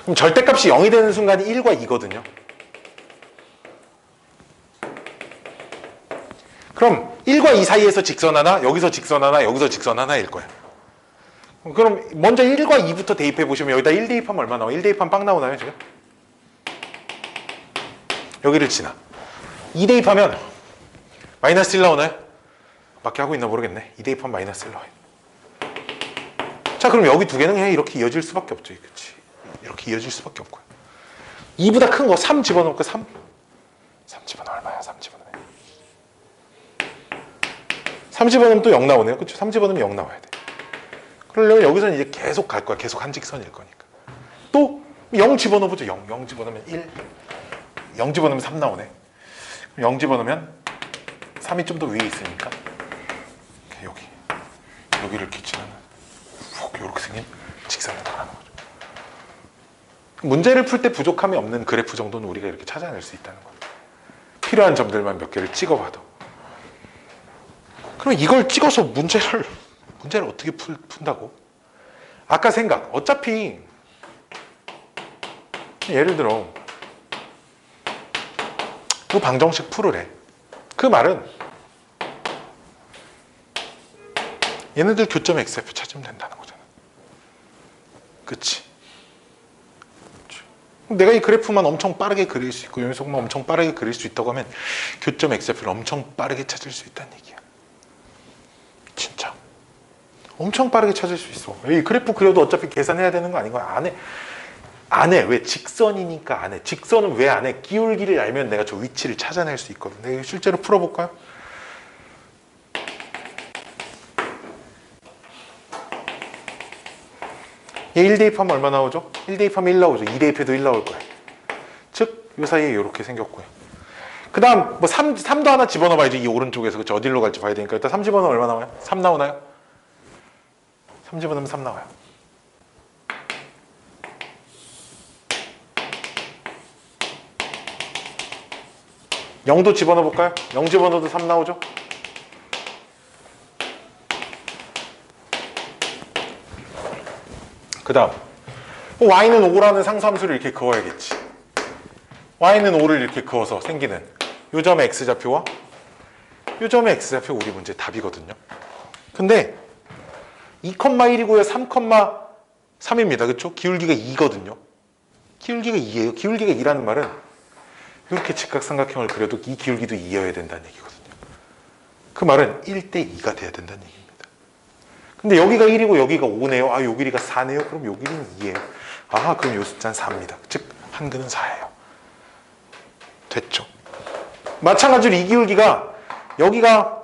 그럼 절대값이 0이 되는 순간이 1과 2거든요. 그럼 1과 2 사이에서 직선 하나, 여기서 직선 하나, 여기서 직선 하나일 거야. 그럼 먼저 1과 2부터 대입해 보시면 여기다 1 대입하면 얼마 나와? 1 대입하면 빵 나오나요 지금? 여기를 지나 2 대입하면 마이너스 1 나오나요? 맞게 하고 있나 모르겠네. 2 대입하면 마이너스 1 나와요. 자 그럼 여기 두 개는 그냥 이렇게 이어질 수밖에 없죠. 그치? 이렇게 이어질 수밖에 없고요. 2보다 큰 거 3 집어넣을까? 3 집어넣으면 얼마야? 3 집어넣으면 3 집어넣으면 또 0 나오네요. 그쵸? 3 집어넣으면 0 나와야 돼. 그러려면 여기서는 이제 계속 갈 거야. 계속 한직선일 거니까. 또 0 집어넣어보죠. 0 집어넣으면 1, 0 집어넣으면 3 나오네. 0 집어넣으면 3이 좀 더 위에 있으니까 여기를 기치는 이렇게 생긴 직선을 말하는 거죠. 문제를 풀 때 부족함이 없는 그래프 정도는 우리가 이렇게 찾아낼 수 있다는 거예요. 필요한 점들만 몇 개를 찍어봐도. 그럼 이걸 찍어서 문제를 어떻게 푼다고? 아까 생각. 어차피 예를 들어 그 방정식 풀으래. 그 말은 얘네들 교점 xf 찾으면 된다는 거잖아. 그치? 내가 이 그래프만 엄청 빠르게 그릴 수 있고 여기서만 엄청 빠르게 그릴 수 있다고 하면 교점 xf를 엄청 빠르게 찾을 수 있다는 얘기야. 진짜 엄청 빠르게 찾을 수 있어. 이 그래프 그려도 어차피 계산해야 되는 거 아닌가? 안 해. 왜? 직선이니까 안 해. 직선은 왜 안 해? 기울기를 알면 내가 저 위치를 찾아낼 수 있거든. 내가 실제로 풀어볼까요? 얘 1 대입하면 얼마 나오죠? 1 대입하면 1 나오죠. 2 대입해도 1 나올 거야. 즉, 이 사이에 이렇게 생겼고요. 그 다음, 3도 하나 집어넣어봐야지. 이 오른쪽에서. 그쵸? 어디로 갈지 봐야 되니까. 일단 3 집어넣으면 얼마 나와요? 3 나오나요? 3 집어넣으면 3 나와요. 영도 집어넣어볼까요? 0 집어넣어도 3 나오죠? 그 다음 y는 5라는 상수함수를 이렇게 그어야겠지. y는 5를 이렇게 그어서 생기는 요 점의 x좌표와 요 점의 x좌표 우리 문제 답이거든요. 근데 2,1이고요 3,3입니다. 그쵸? 기울기가 2거든요. 기울기가 2예요. 기울기가 2라는 말은 이렇게 직각삼각형을 그려도 이 기울기도 2여야 된다는 얘기거든요. 그 말은 1대 2가 돼야 된다는 얘기입니다. 근데 여기가 1이고 여기가 5네요. 아, 요 길이가 4네요. 그럼 요 길이는 2예요. 아, 그럼 요 숫자는 4입니다. 즉 한근은 4예요. 됐죠? 마찬가지로 이 기울기가 여기가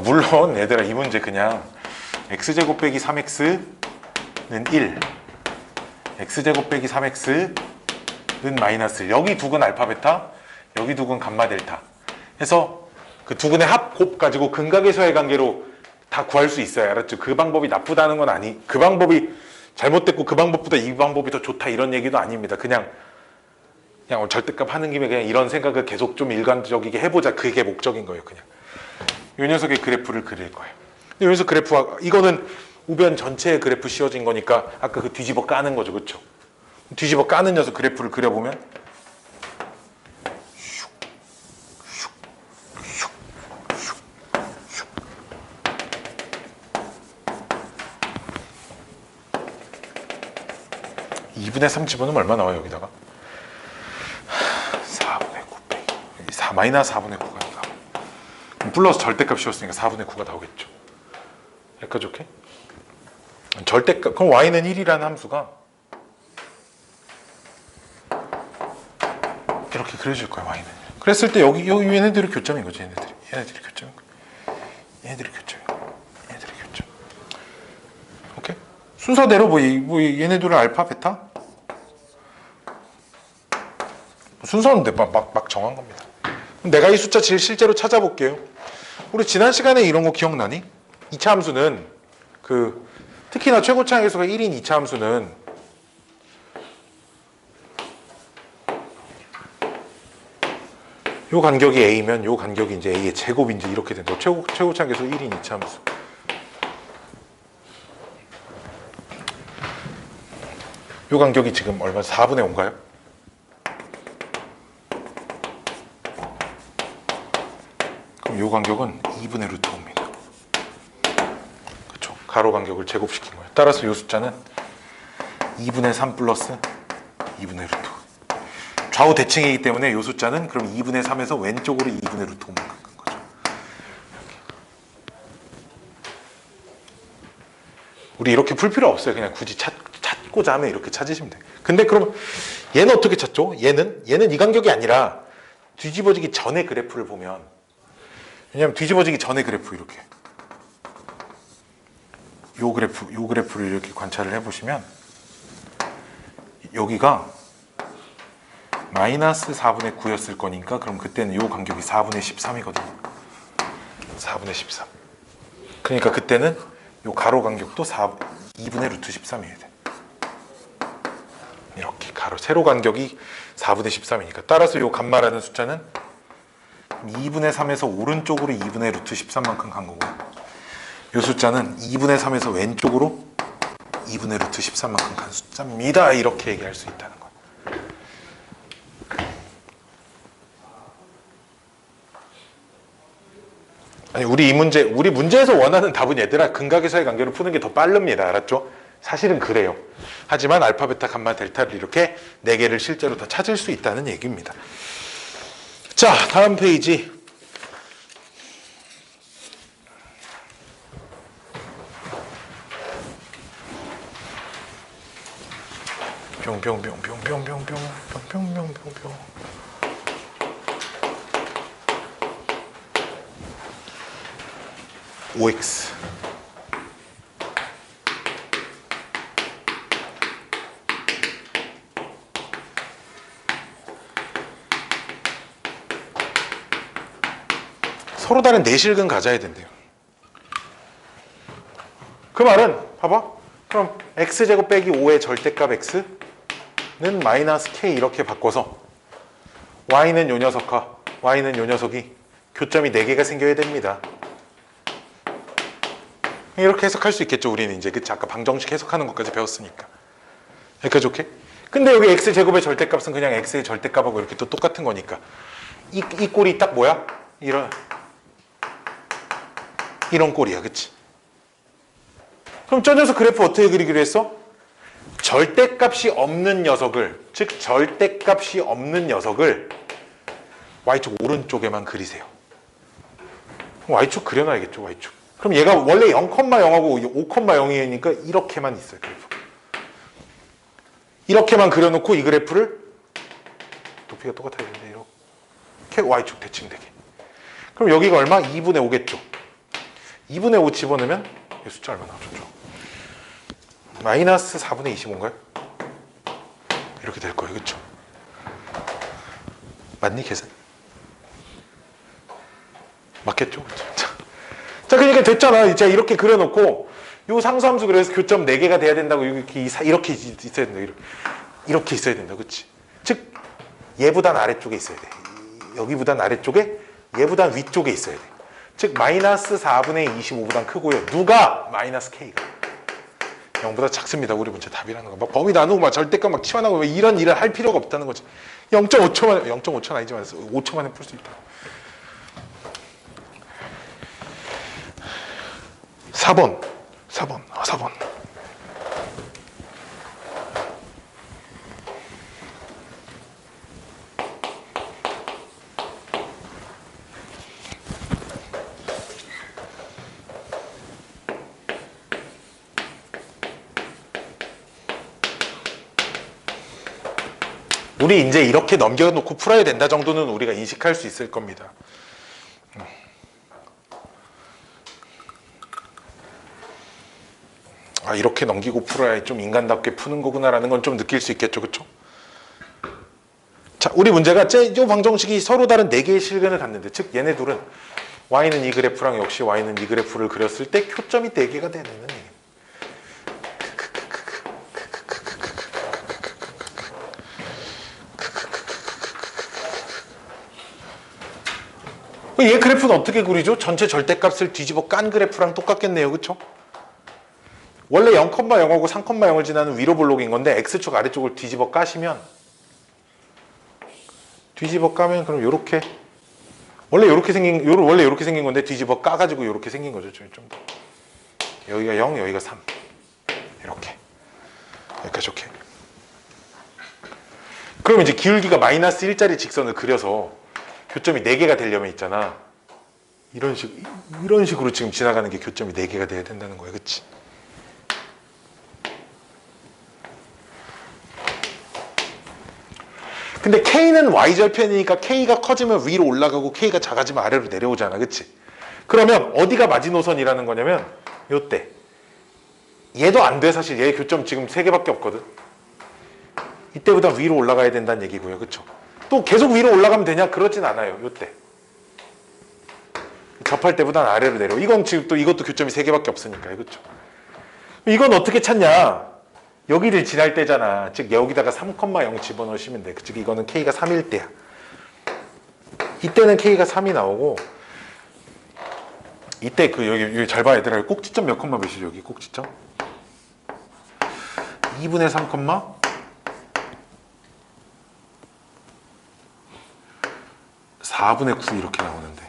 물론 얘들아 이 문제 그냥 x제곱 빼기 3x는 1, x제곱 빼기 3x는 마이너스 1. 여기 두 근 알파 베타, 여기 두 근 감마 델타 해서 그 두 근의 합곱 가지고 근각에서의 관계로 다 구할 수 있어요. 알았죠? 그 방법이 나쁘다는 건 아니, 그 방법이 잘못됐고 그 방법보다 이 방법이 더 좋다 이런 얘기도 아닙니다. 그냥 절대값 하는 김에 그냥 이런 생각을 계속 좀 일관적이게 해보자. 그게 목적인 거예요. 그냥 이 녀석의 그래프를 그릴 거예요. 근데 여기서 그래프가 이거는 우변 전체의 그래프 씌워진 거니까 아까 그 뒤집어 까는 거죠. 그렇죠? 뒤집어 까는 녀석 그래프를 그려보면 2분의 3 집어넣으면 얼마 나와요? 여기다가 4분의 9 빼기 마이너스 4분의 9가 나와. 플러스 절대값 씌웠으니까 4분의 9가 나오겠죠. 여기까지 오케이? 절대값, 그럼 y는 1이라는 함수가 이렇게 그려질 거예요. y는. 그랬을 때 여기 얘네들이 교점인 거지. 얘네들이 교점인 거예요. 얘네들이 교점. 오케이? 순서대로 뭐 얘네들은 알파, 베타? 순서는 막 정한 겁니다. 내가 이 숫자 실제로 찾아볼게요. 우리 지난 시간에 이런 거 기억나니? 2차 함수는 특히나 최고차항계수가 1인 2차 함수는 요 간격이 a면 요 간격이 이제 a의 제곱이 이제 이렇게 된다. 최고차항계수 1인 2차 함수. 요 간격이 지금 얼마? 4분의 5인가요? 그럼 요 간격은 2분의 루트 5입니다. 그렇죠? 가로 간격을 제곱시킨 거예요. 따라서 요 숫자는 2분의 3 플러스 2분의 루트 5. 좌우 대칭이기 때문에 요 숫자는 그럼 2분의 3에서 왼쪽으로 2분의 루트 5만큼 큰 거죠. 우리 이렇게 풀 필요 없어요. 그냥 굳이 찾고자 하면 이렇게 찾으시면 돼요. 근데 그럼 얘는 어떻게 찾죠? 얘는 이 간격이 아니라 뒤집어지기 전에 그래프를 보면, 왜냐면 뒤집어지기 전에 그래프 이렇게 요 그래프를 이렇게 관찰을 해보시면 여기가 마이너스 4분의 9였을 거니까 그럼 그때는 요 간격이 4분의 13이거든요. 4분의 13. 그러니까 그때는 요 가로 간격도 2분의 루트 13이어야 돼. 이렇게 세로 간격이 4분의 13이니까 따라서 요 감마라는 숫자는 2분의 3에서 오른쪽으로 2분의 루트 13만큼 간 거고, 요 숫자는 2분의 3에서 왼쪽으로 2분의 루트 13만큼 간 숫자입니다. 이렇게 얘기할 수 있다는 거예요. 아니 우리 문제에서 원하는 답은 얘들아 근각에서의 관계를 푸는 게 더 빠릅니다. 알았죠? 사실은 그래요. 하지만 알파, 베타, 감마, 델타를 이렇게 4개를 실제로 다 찾을 수 있다는 얘기입니다. 자, 다음 페이지. 뿅뿅뿅뿅뿅뿅뿅뿅뿅뿅뿅뿅. OX 서로 다른 내실근 가져야 된대요. 그 말은 봐봐. 그럼 x제곱 빼기 5의 절대값 x는 마이너스 k 이렇게 바꿔서 y는 요 녀석과 y는 요 녀석이 교점이 4개가 생겨야 됩니다. 이렇게 해석할 수 있겠죠. 우리는 이제 그치? 아까 방정식 해석하는 것까지 배웠으니까. 여기까지 오케이? 근데 여기 x제곱의 절대값은 그냥 x의 절대값하고 이렇게 또 똑같은 거니까 이 꼴이 딱 뭐야? 이런 꼴이야. 그치? 그럼 저 녀석 그래프 어떻게 그리기로 했어? 절대값이 없는 녀석을, 즉 절대값이 없는 녀석을 y축 오른쪽에만 그리세요. y축 그려놔야겠죠. y축. 그럼 얘가 원래 0,0하고 5,0이니까 이렇게만 있어요. 그래프. 이렇게만 그려놓고 이 그래프를 높이가 똑같아야 되는데 이렇게 y축 대칭되게. 그럼 여기가 얼마? 2분의 5겠죠. 2분의 5 집어넣으면 이 숫자 얼마 나오죠? 마이너스 4분의 25인가요? 이렇게 될 거예요. 그쵸? 맞니 계산? 맞겠죠? 그쵸? 자, 그러니까 됐잖아. 이제 이렇게 그려놓고 요 상수함수 그래서 교점 4개가 돼야 된다고 이렇게 있어야 된다. 이렇게 있어야 된다. 그치? 즉 얘보단 아래쪽에 있어야 돼. 여기보단 아래쪽에 얘보단 위쪽에 있어야 돼. 즉 마이너스 4분의 25보단 크고요. 누가? 마이너스 K가 0보다 작습니다. 우리 문제 답이라는 거. 막 범위 나누고 막 절대값 막 치환하고 이런 일을 할 필요가 없다는 거지. 0.5초는 아니지만 5초 만에 풀 수 있다. 4번. 우리 이제 이렇게 넘겨놓고 풀어야 된다 정도는 우리가 인식할 수 있을 겁니다. 아, 이렇게 넘기고 풀어야 좀 인간답게 푸는 거구나라는 건 좀 느낄 수 있겠죠. 그렇죠? 자, 우리 문제가 이 방정식이 서로 다른 4개의 실근을 갖는데, 즉 얘네 둘은 y는 이 그래프랑 역시 y는 이 그래프를 그렸을 때 교점이 4개가 되는 얘기. 얘 그래프는 어떻게 그리죠? 전체 절대값을 뒤집어 깐 그래프랑 똑같겠네요. 그렇죠? 원래 0,0하고 3,0을 지나는 위로 볼록인 건데 x축 아래쪽을 뒤집어 까시면 그럼 요렇게 원래 이렇게 생긴 건데 뒤집어 까가지고 이렇게 생긴 거죠. 좀 더. 여기가 0, 여기가 3 이렇게 여기까지 오케이. 그럼 이제 기울기가 마이너스 1짜리 직선을 그려서 교점이 4개가 되려면 있잖아. 이런 식으로 지금 지나가는 게 교점이 4개가 돼야 된다는 거야. 그치? 근데 K는 Y절편이니까 K가 커지면 위로 올라가고 K가 작아지면 아래로 내려오잖아. 그치? 그러면 어디가 마지노선이라는 거냐면 요때. 얘도 안 돼. 사실 얘 교점 지금 3개밖에 없거든. 이때보다 위로 올라가야 된다는 얘기고요. 그쵸? 또 계속 위로 올라가면 되냐? 그러진 않아요. 요때. 접할 때보단 아래로 내려. 이건 지금 또 이것도 교점이 3개밖에 없으니까. 그쵸? 이건 어떻게 찾냐? 여기를 지날 때잖아. 즉 여기다가 3,0 집어넣으시면 돼. 즉 이거는 K가 3일 때야. 이때는 K가 3이 나오고 이때 여기 잘 봐 얘들아. 꼭지점 몇 콤마 몇이죠? 여기 꼭지점 2분의 3 콤마 4분의 9 이렇게 나오는데.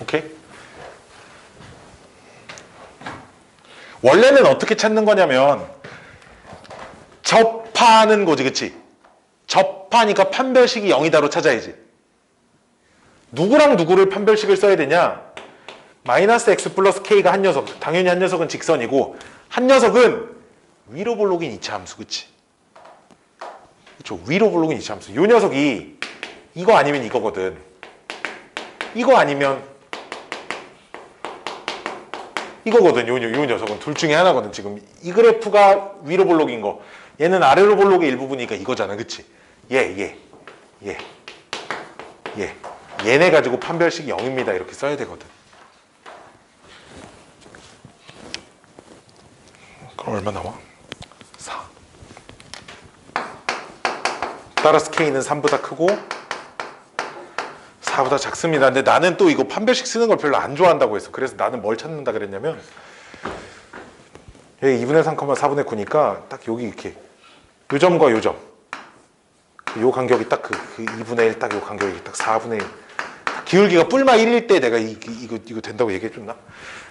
오케이? 원래는 어떻게 찾는 거냐면 접하는 거지. 그치? 접하니까 판별식이 0이다로 찾아야지. 누구랑 누구를 판별식을 써야 되냐? 마이너스 x 플러스 k가 한 녀석. 당연히 한 녀석은 직선이고 한 녀석은 위로 볼록인 이차함수. 그치? 그쵸? 위로 볼록인 이차함수. 요 녀석이 이거 아니면 이거거든. 이거 아니면 이거거든. 요 녀석은 둘 중에 하나거든. 지금 이 그래프가 위로 볼록인 거, 얘는 아래로 볼록의 일부분이니까 이거잖아. 그치? 얘네 가지고 판별식이 0입니다. 이렇게 써야 되거든. 그럼 얼마 나와? 4. 따라서 K는 3보다 크고 4보다 작습니다. 근데 나는 또 이거 판별식 쓰는 걸 별로 안 좋아한다고 했어. 그래서 나는 뭘 찾는다 그랬냐면 여기 2분의 3, 4분의 9니까 딱 여기 이렇게 요 점과 요 점, 요 간격이 딱 그 2분의 1, 딱 요 간격이 딱 4분의 1. 기울기가 뿔마 1일 때 내가 이거 된다고 얘기해줬나?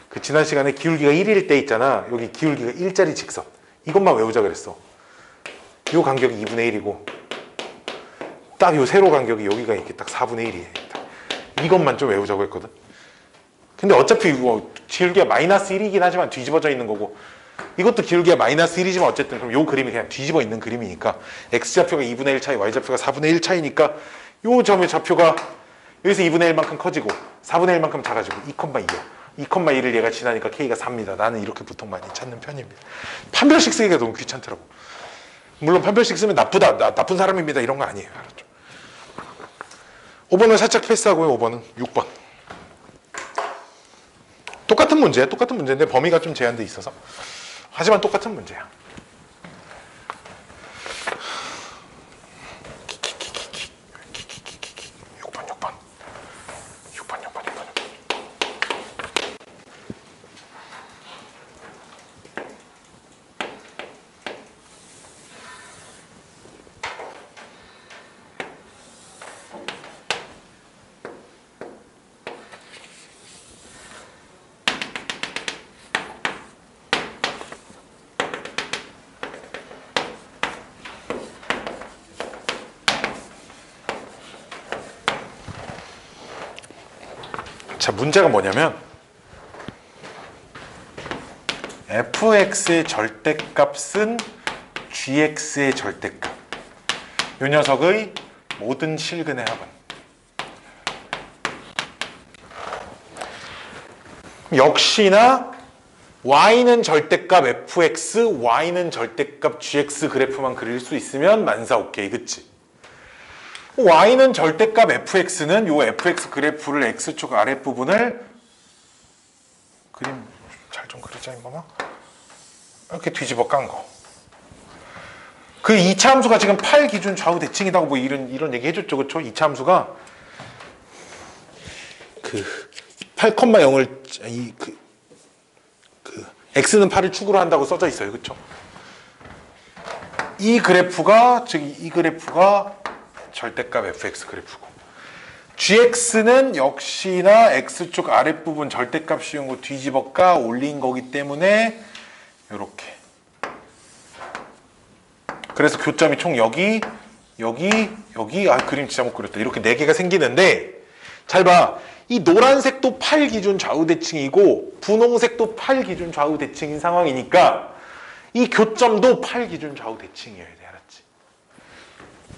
그 지난 시간에 기울기가 1일 때 있잖아. 여기 기울기가 1짜리 직선. 이것만 외우자 그랬어. 요 간격이 2분의 1이고 딱 요 세로 간격이 여기가 이렇게 딱 4분의 1이에요. 이것만 좀 외우자고 했거든. 근데 어차피 뭐 기울기가 마이너스 1이긴 하지만 뒤집어져 있는 거고 이것도 기울기가 마이너스 1이지만 어쨌든 그럼 요 그림이 그냥 뒤집어 있는 그림이니까 x좌표가 2분의 1 차이, y좌표가 4분의 1 차이니까 요 점의 좌표가 여기서 2분의 1만큼 커지고 4분의 1만큼 작아지고 2,2야. 2,1을 얘가 지나니까 K가 4입니다. 나는 이렇게 보통 많이 찾는 편입니다. 판별식 쓰기가 너무 귀찮더라고. 물론 판별식 쓰면 나쁜 사람입니다. 이런 거 아니에요. 알았죠? 5번은 살짝 패스하고요. 5번은 6번. 똑같은 문제야. 똑같은 문제인데 범위가 좀 제한돼 있어서. 하지만 똑같은 문제야. 6번. 자, 문제가 뭐냐면 fx의 절대값은 gx의 절대값. 이 녀석의 모든 실근의 합은. 역시나 y는 절대값 fx, y는 절대값 gx 그래프만 그릴 수 있으면 만사 오케이, 그치? y는 절대값 fx는 요 fx 그래프를 x축 아랫부분을 그림 잘 좀 그리자 임마마. 이렇게 뒤집어 깐 거. 그 2차 함수가 지금 8 기준 좌우 대칭이라고 뭐 이런 얘기 해줬죠, 그쵸? 2차 함수가 그 8,0을 x는 8을 축으로 한다고 써져 있어요, 그쵸? 이 그래프가 절대값 fx 그래프고, gx는 역시나 x축 아랫부분 절대값 씌운 거 뒤집어 까 올린 거기 때문에 이렇게. 그래서 교점이 총 여기 그림 진짜 못 그렸다. 이렇게 4개가 생기는데, 잘 봐. 이 노란색도 8 기준 좌우 대칭이고 분홍색도 8 기준 좌우 대칭인 상황이니까 이 교점도 8 기준 좌우 대칭이어야 돼. 알았지?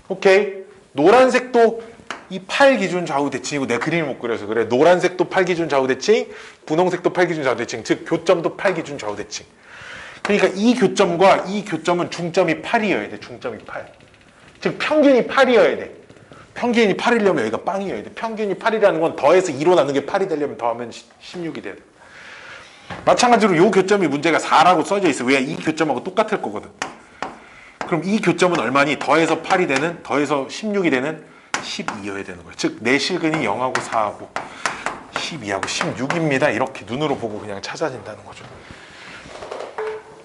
오케이. 노란색도 이 8 기준 좌우 대칭이고, 내가 그림을 못 그려서 그래. 노란색도 8 기준 좌우 대칭, 분홍색도 8 기준 좌우 대칭, 즉 교점도 8 기준 좌우 대칭. 그러니까 이 교점과 이 교점은 중점이 8이어야 돼. 중점이 8. 즉 평균이 8이어야 돼. 평균이 8이려면 여기가 빵이어야 돼. 평균이 8이라는 건 더해서 2로 나눈 게 8이 되려면 더하면 16이 돼야 돼. 마찬가지로 이 교점이 문제가 4라고 써져 있어. 왜? 이 교점하고 똑같을 거거든. 그럼 이 교점은 얼마니? 더해서 8이 되는, 더해서 16이 되는 12여야 되는 거야. 즉 내 실근이 0하고 4하고 12하고 16입니다. 이렇게 눈으로 보고 그냥 찾아진다는 거죠.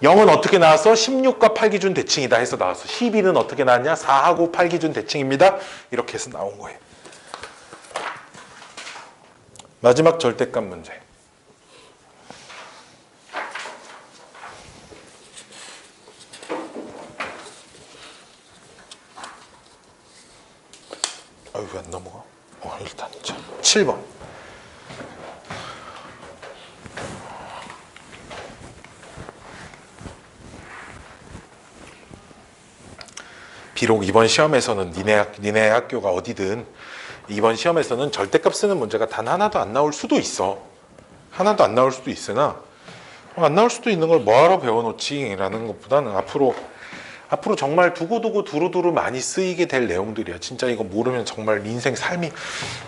0은 어떻게 나왔어? 16과 8 기준 대칭이다 해서 나왔어. 12는 어떻게 나왔냐? 4하고 8 기준 대칭입니다. 이렇게 해서 나온 거예요. 마지막 절대값 문제. 아유, 왜 안 넘어가? 일단 자, 7번. 비록 이번 시험에서는 니네 학교가 어디든 이번 시험에서는 절대값 쓰는 문제가 단 하나도 안 나올 수도 있어. 하나도 안 나올 수도 있으나, 안 나올 수도 있는 걸 뭐하러 배워놓지? 라는 것보다는 앞으로 정말 두고두고 많이 쓰이게 될 내용들이야. 진짜 이거 모르면 정말 인생 삶이,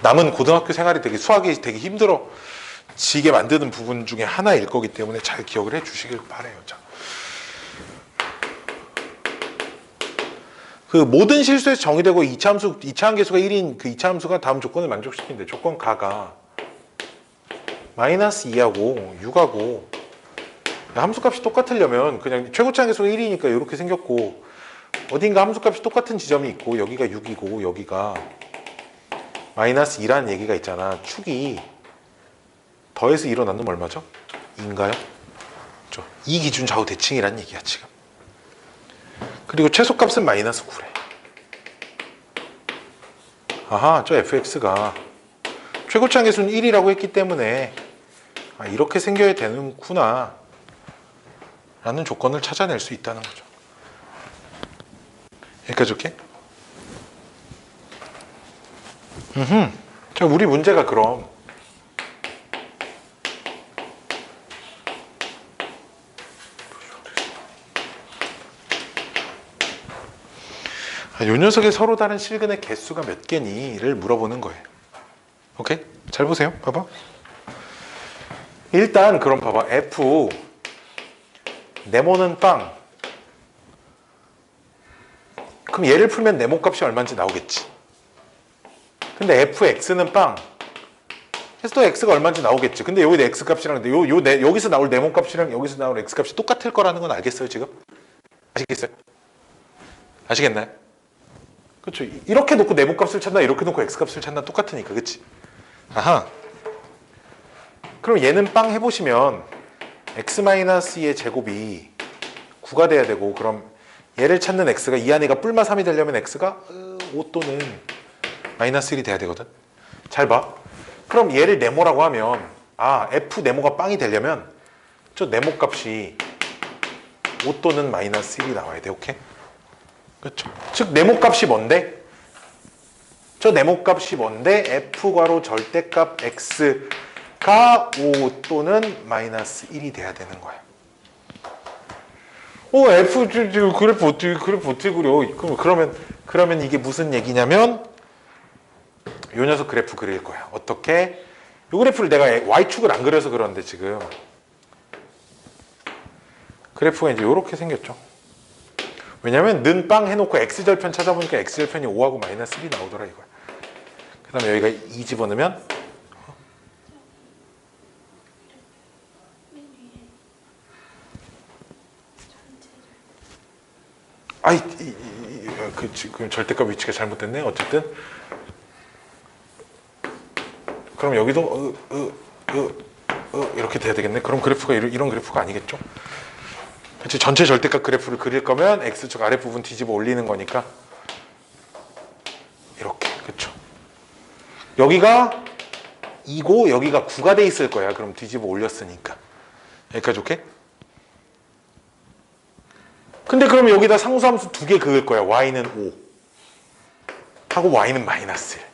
남은 고등학교 생활이 되게 수학이 되게 힘들어지게 만드는 부분 중에 하나일 거기 때문에 잘 기억을 해 주시길 바라요. 자. 그 모든 실수에서 정의되고 2차 함계수가 1인 그 2차 함수가 다음 조건을 만족시키는데, 조건 가가 마이너스 2하고 6하고, 함수값이 똑같으려면 그냥 최고차 함계수가 1이니까 이렇게 생겼고, 어딘가 함수값이 똑같은 지점이 있고, 여기가 6이고 여기가 마이너스 2라는 얘기가 있잖아. 축이 더해서 2로 나누면 얼마죠? 2인가요? 2 기준 좌우 대칭이라는 얘기야 지금. 그리고 최소값은 마이너스 9래. 아하, 저 fx가 최고차 함계수는 1이라고 했기 때문에 이렇게 생겨야 되는구나 라는 조건을 찾아낼 수 있다는 거죠. 여기까지 올게. 자, 우리 문제가 그럼 요 녀석의 서로 다른 실근의 개수가 몇 개니를 물어보는 거예요. 오케이? 잘 보세요. 봐봐. 일단 그럼 봐봐. F 네모는 빵. 그럼 얘를 풀면 네모 값이 얼마인지 나오겠지. 근데 fx는 빵. 그래서 또 x가 얼마인지 나오겠지. 근데 여기 x 값이랑 여기서 나올 네모 값이랑 여기서 나올 x 값이 똑같을 거라는 건 알겠어요, 지금? 아시겠어요? 아시겠나요? 그렇죠. 이렇게 놓고 네모 값을 찾나 이렇게 놓고 x 값을 찾나 똑같으니까, 그렇지? 아하. 그럼 얘는 빵 해보시면 x-2의 제곱이 9가 돼야 되고, 그럼 얘를 찾는 x가 이 안에가 뿔마 3이 되려면 x가 5 또는 마이너스 1이 돼야 되거든. 잘 봐. 그럼 얘를 네모라고 하면 f 네모가 빵이 되려면 저 네모 값이 5 또는 마이너스 1이 나와야 돼. 오케이? 그렇죠. 즉 네모 값이 뭔데? 저 네모 값이 뭔데? f괄호 절대값 x가 5 또는 마이너스 1이 돼야 되는 거야. f 지금 그래프 어떻게 그려? 그러면 이게 무슨 얘기냐면 요 녀석 그래프 그릴 거야. 어떻게? 요 그래프를 내가 y축을 안 그려서 그러는데 지금 그래프가 이제 요렇게 생겼죠. 왜냐면 는 빵 해놓고 x절편 찾아보니까 x절편이 5하고 마이너스 1이 나오더라 이거야. 그 다음에 여기가 2 집어넣으면 지금 절대값 위치가 잘못됐네. 어쨌든 그럼 여기도 이렇게 돼야 되겠네. 그럼 그래프가 이런 그래프가 아니겠죠? 그치? 전체 절대값 그래프를 그릴 거면 x축 아랫부분 뒤집어 올리는 거니까 이렇게. 그쵸? 여기가 2고 여기가 9가 돼 있을 거야. 그럼 뒤집어 올렸으니까. 여기까지 오케이? 근데 그럼 여기다 상수함수 2개 그을 거야. y는 5 하고 y는 마이너스 1.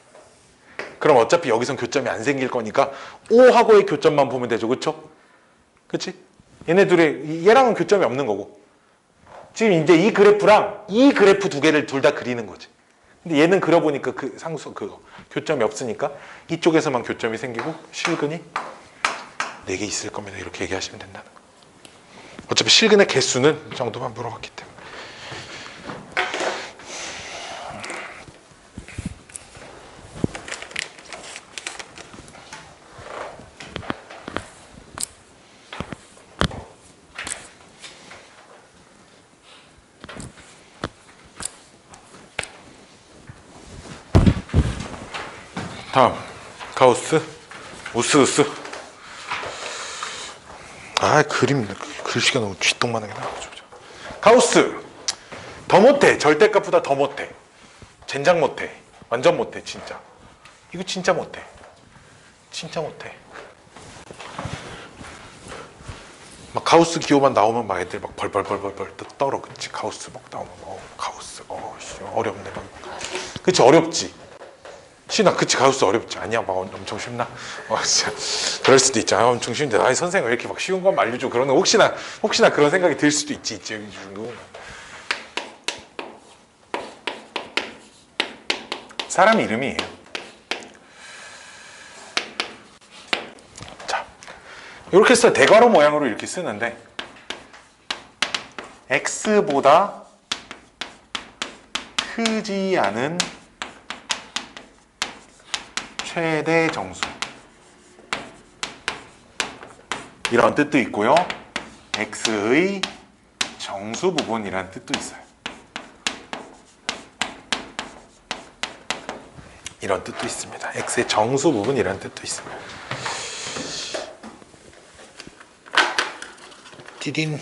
그럼 어차피 여기선 교점이 안 생길 거니까 5하고의 교점만 보면 되죠. 그쵸? 그치? 얘랑은 교점이 없는 거고. 지금 이제 이 그래프랑 이 그래프 2개를 둘 다 그리는 거지. 근데 얘는 그려보니까 그 교점이 없으니까 이쪽에서만 교점이 생기고 실근이 4개 있을 겁니다. 이렇게 얘기하시면 된다는 거. 어차피 실근의 개수는 이 정도만 물어봤기 때문에. 다음 가우스 우스우스. 그림 글씨가 너무 쥐똥만하게 나와가지고. 가우스 더 못해. 절대값보다 더 못해. 젠장 못해. 완전 못해. 진짜 이거 진짜 못해. 진짜 못해. 막 가우스 기호만 나오면 막 애들 막 벌벌 떨어. 그치? 가우스 막 나오면 가우스 어렵네. 그치? 어렵지. 신아, 그치, 가우스 어렵지. 아니야, 막 엄청 쉽나? 진짜. 그럴 수도 있죠. 엄청 쉬운데. 선생님 왜 이렇게 막 쉬운 거 알려줘? 그러는 혹시나 그런 생각이 들 수도 있지. 이 정도. 사람 이름이에요. 자, 이렇게 해서 대괄호 모양으로 이렇게 쓰는데, x보다 크지 않은 최대 정수, 이런 뜻도 있고요. x의 정수 부분이라는 뜻도 있어요. 이런 뜻도 있습니다. x의 정수 부분이라는 뜻도 있습니다. 띠딘.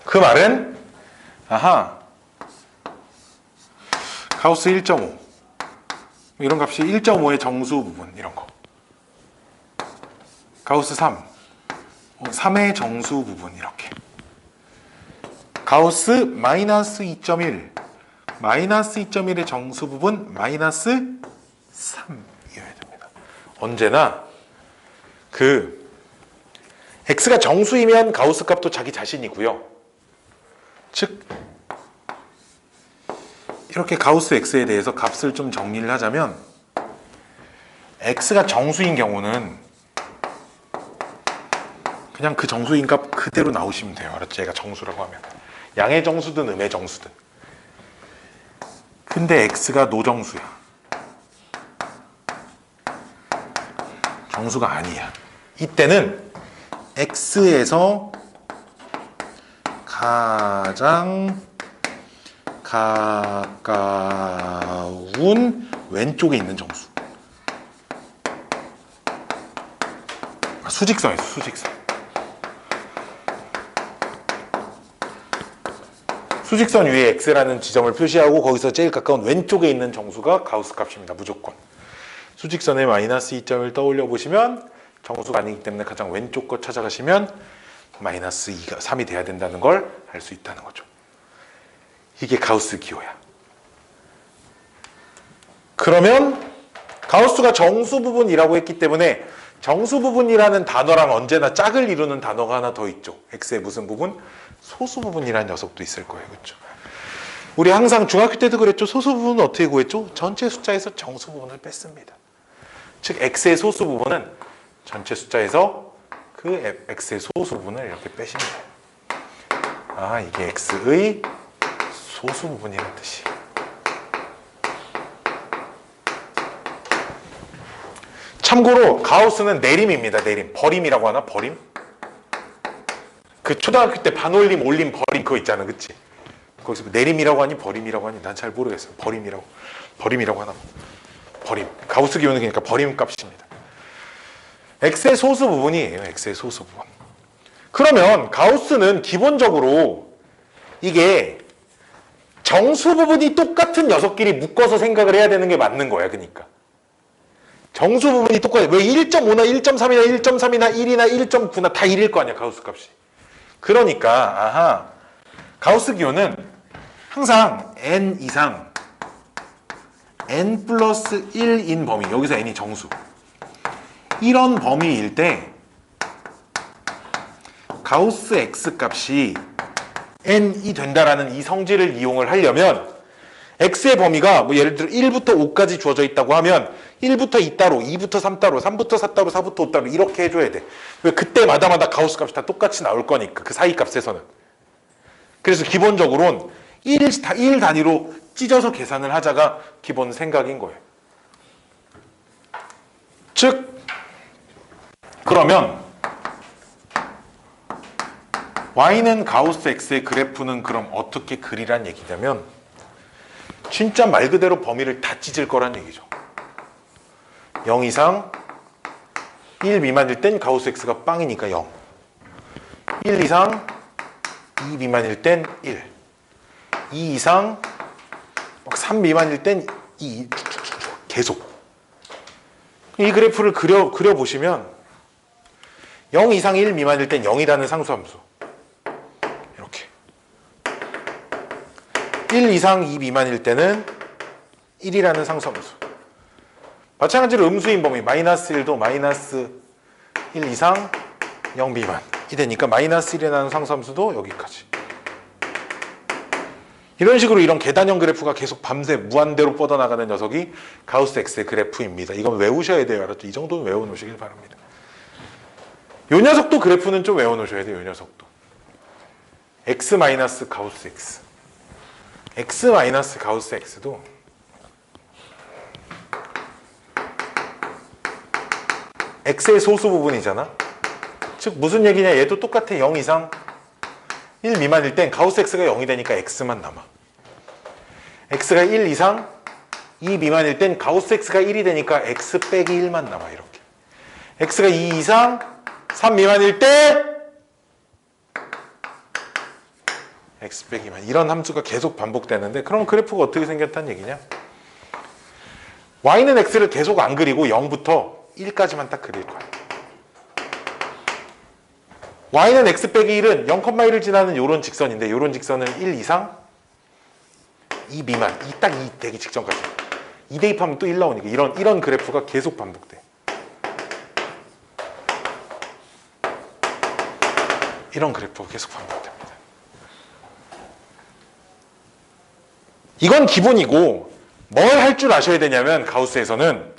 그 말은 가우스 1.5 이런 값이 1.5의 정수 부분 이런 거. 가우스 3의 정수 부분 이렇게. 가우스 마이너스 2.1 마이너스 2.1의 정수 부분 마이너스 3이어야 됩니다. 언제나 x가 정수이면 가우스 값도 자기 자신이고요. 즉 이렇게 가우스 x에 대해서 값을 좀 정리를 하자면 x가 정수인 경우는 그냥 그 정수인 값 그대로 나오시면 돼요. 알았죠? 얘가 정수라고 하면 양의 정수든 음의 정수든. 근데 x가 노정수야. 정수가 아니야. 이때는 x에서 가장 가까운 왼쪽에 있는 정수. 수직선이죠, 수직선. 수직선 위에 x라는 지점을 표시하고 거기서 제일 가까운 왼쪽에 있는 정수가 가우스 값입니다. 무조건. 수직선의 마이너스 2점을 떠올려 보시면 정수가 아니기 때문에 가장 왼쪽 거 찾아가시면 마이너스 2가 3이 돼야 된다는 걸 알 수 있다는 거죠. 이게 가우스 기호야. 그러면 가우스가 정수 부분이라고 했기 때문에 정수 부분이라는 단어랑 언제나 짝을 이루는 단어가 하나 더 있죠. x의 무슨 부분? 소수 부분이라는 녀석도 있을 거예요. 그렇죠? 우리 항상 중학교 때도 그랬죠. 소수 부분은 어떻게 구했죠? 전체 숫자에서 정수 부분을 뺐습니다. 즉 x의 소수 부분은 전체 숫자에서 그 x의 소수 부분을 이렇게 빼시면 돼요. 아, 이게 x의 소수 부분이라는 뜻이. 참고로 가우스는 내림입니다. 내림. 버림이라고 하나? 버림? 그 초등학교 때 반올림, 올림, 버림 그거 있잖아. 그치? 거기서 내림이라고 하니 버림이라고 하니 난 잘 모르겠어요. 버림이라고 하나? 버림. 가우스 기호는 그러니까 버림 값입니다. x의 소수 부분이에요. x의 소수 부분. 그러면 가우스는 기본적으로 이게 정수 부분이 똑같은 녀석끼리 묶어서 생각을 해야 되는 게 맞는 거야. 그러니까 정수 부분이 똑같아. 왜 1.5나 1.3이나 1.3이나 1이나 1.9나 다 1일 거 아니야. 가우스 값이. 그러니까 아하, 가우스 기호는 항상 n 이상 n 플러스 1인 범위, 여기서 n이 정수, 이런 범위일 때 가우스 x 값이 n이 된다라는 이 성질을 이용을 하려면 x의 범위가 뭐 예를 들어 1부터 5까지 주어져 있다고 하면 1부터 2 따로, 2부터 3 따로, 3부터 4 따로, 4부터 5 따로 이렇게 해줘야 돼. 왜? 그때마다마다 가우스 값이 다 똑같이 나올 거니까, 그 사이 값에서는. 그래서 기본적으로는 1 단위로 찢어서 계산을 하자가 기본 생각인 거예요. 즉 그러면 y는 가우스 x의 그래프는 그럼 어떻게 그리란 얘기냐면 진짜 말 그대로 범위를 다 찢을 거란 얘기죠. 0 이상 1 미만일 땐 가우스 x가 빵이니까 0, 1 이상 2 미만일 땐 1, 2 이상 3 미만일 땐 2, 계속. 이 그래프를 그려보시면 0 이상 1 미만일 땐 0이라는 상수함수, 이렇게 1 이상 2 미만일 때는 1이라는 상수함수, 마찬가지로 음수인 범위 마이너스 1도 마이너스 1 이상 0 미만이 되니까 마이너스 1이라는 상수함수도 여기까지. 이런 식으로 이런 계단형 그래프가 계속 밤새 무한대로 뻗어나가는 녀석이 가우스 x의 그래프입니다. 이건 외우셔야 돼요. 알았죠? 이 정도는 외워놓으시길 바랍니다. 요 녀석도 그래프는 좀 외워놓으셔야 돼요. 요 녀석도. x 마이너스 가우스 x. x 마이너스 가우스 x도 x의 소수 부분이잖아. 즉 무슨 얘기냐, 얘도 똑같아. 0 이상 1 미만일 땐 가우스 x가 0이 되니까 x만 남아. x가 1 이상 2 미만일 땐 가우스 x가 1이 되니까 x 빼기 1만 남아. 이렇게. x가 2 이상 3 미만일 때 x 빼기 2만, 이런 함수가 계속 반복되는데, 그럼 그래프가 어떻게 생겼다는 얘기냐, y는 x를 계속 안 그리고 0부터 1까지만 딱 그릴 거야. y는 x 빼기 1은 0,1을 지나는 요런 직선인데, 요런 직선은 1 이상 2 미만, 딱 2 되기 직전까지. 2 대입하면 또 1 나오니까 이런 그래프가 계속 반복돼. 이런 그래프가 계속 반복됩니다. 이건 기본이고 뭘 할 줄 아셔야 되냐면 가우스에서는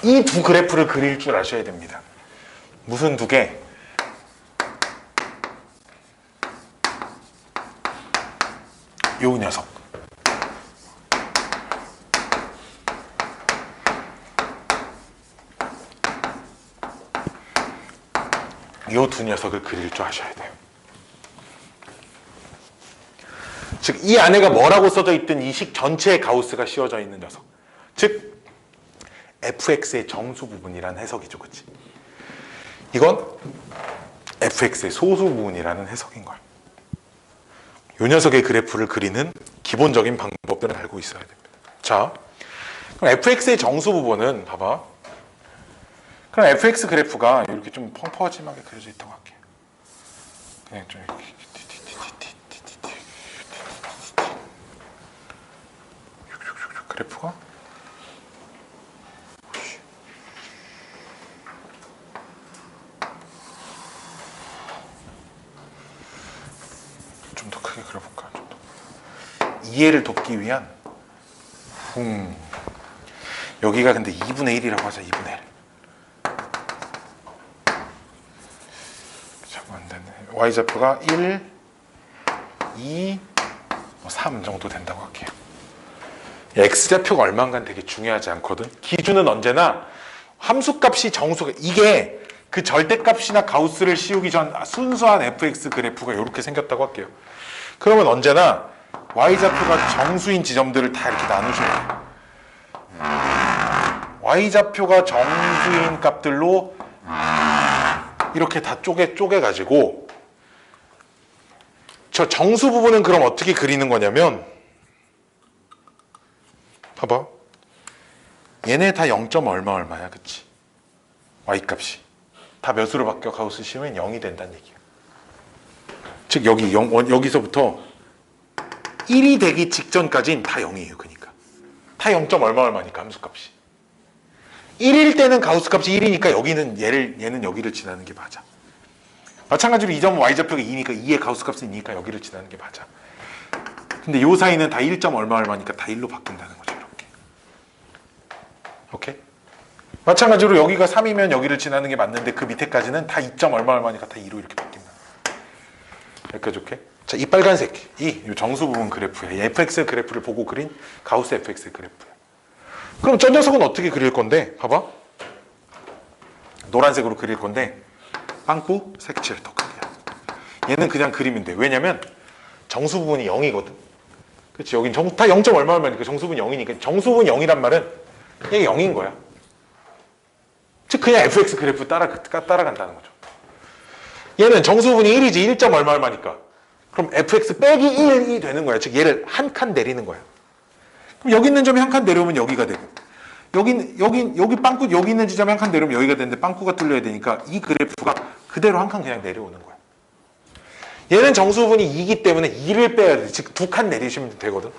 이 두 그래프를 그릴 줄 아셔야 됩니다. 무슨 두 개? 요 녀석. 요 두 녀석을 그릴 줄 아셔야 돼요. 즉, 이 안에가 뭐라고 써져 있든 이 식 전체에 가우스가 씌워져 있는 녀석. 즉, fx의 정수 부분이라는 해석이죠. 그치? 이건 fx의 소수 부분이라는 해석인 거예요. 요 녀석의 그래프를 그리는 기본적인 방법들을 알고 있어야 됩니다. 자, 그럼 fx의 정수 부분은 봐봐. 그럼 fx 그래프가 이렇게 좀 펑퍼짐하게 그려져 있다고 할게요. 그냥 좀 이렇게 그래프가 좀 더 크게 그려볼까? 좀 더. 이해를 돕기 위한 여기가 근데 2분의 1이라고 하자. 2분의 1. 잠깐만, 안 되네. y좌표가 1, 2, 3 정도 된다고 할게요. x좌표가 얼마인가는 되게 중요하지 않거든. 기준은 언제나 함수값이 정수가, 이게 그 절대값이나 가우스를 씌우기 전 순수한 fx 그래프가 이렇게 생겼다고 할게요. 그러면 언제나 y좌표가 정수인 지점들을 다 이렇게 나누셔야 돼요. y좌표가 정수인 값들로 이렇게 다 쪼개가지고, 저 정수 부분은 그럼 어떻게 그리는 거냐면, 봐봐. 얘네 다 0. 얼마야, 그치? y값이. 다 몇으로 바뀌어 가우스 씌우면 0이 된다는 얘기야. 즉, 여기서부터 1이 되기 직전까지는 다 0이에요, 그러니까. 다 0. 얼마니까, 함수값이. 1일 때는 가우스 값이 1이니까 얘는 여기를 지나는 게 맞아. 마찬가지로 이 점은 y좌표가 2니까 2의 가우스 값은 2니까 여기를 지나는 게 맞아. 근데 요 사이는 다 1. 얼마니까 다 1로 바뀐다는 거죠, 이렇게. 오케이? 마찬가지로 여기가 3이면 여기를 지나는 게 맞는데 그 밑에까지는 다 2. 얼마니까 다 2로 이렇게 바뀐다. 여기까지 오케이? 자, 이 빨간색, 이 정수 부분 그래프야. 이 fx 그래프를 보고 그린 가우스 fx 그래프야. 그럼 저 녀석은 어떻게 그릴 건데? 봐봐. 노란색으로 그릴 건데 빵꾸 색칠 더 크게. 얘는 그냥 그리면 돼. 왜냐면 정수 부분이 0이거든. 그렇지? 여긴 다 0. 얼마니까 정수분이 0이니까 정수분 0이란 말은 얘가 0인 거야. 즉 그냥 fx 그래프 따라간다는 거죠. 얘는 정수분이 1이지 1. 얼마니까. 그럼 fx 빼기 1이 되는 거야. 즉 얘를 한 칸 내리는 거야. 그럼 여기 있는 점이 한 칸 내려오면 여기가 되고, 여기 빵꾸, 여기 있는 지점이 한 칸 내려오면 여기가 되는데 빵꾸가 뚫려야 되니까 이 그래프가 그대로 한 칸 그냥 내려오는 거야. 얘는 정수분이 2이기 때문에 2를 빼야 돼. 즉 2칸 내리시면 되거든.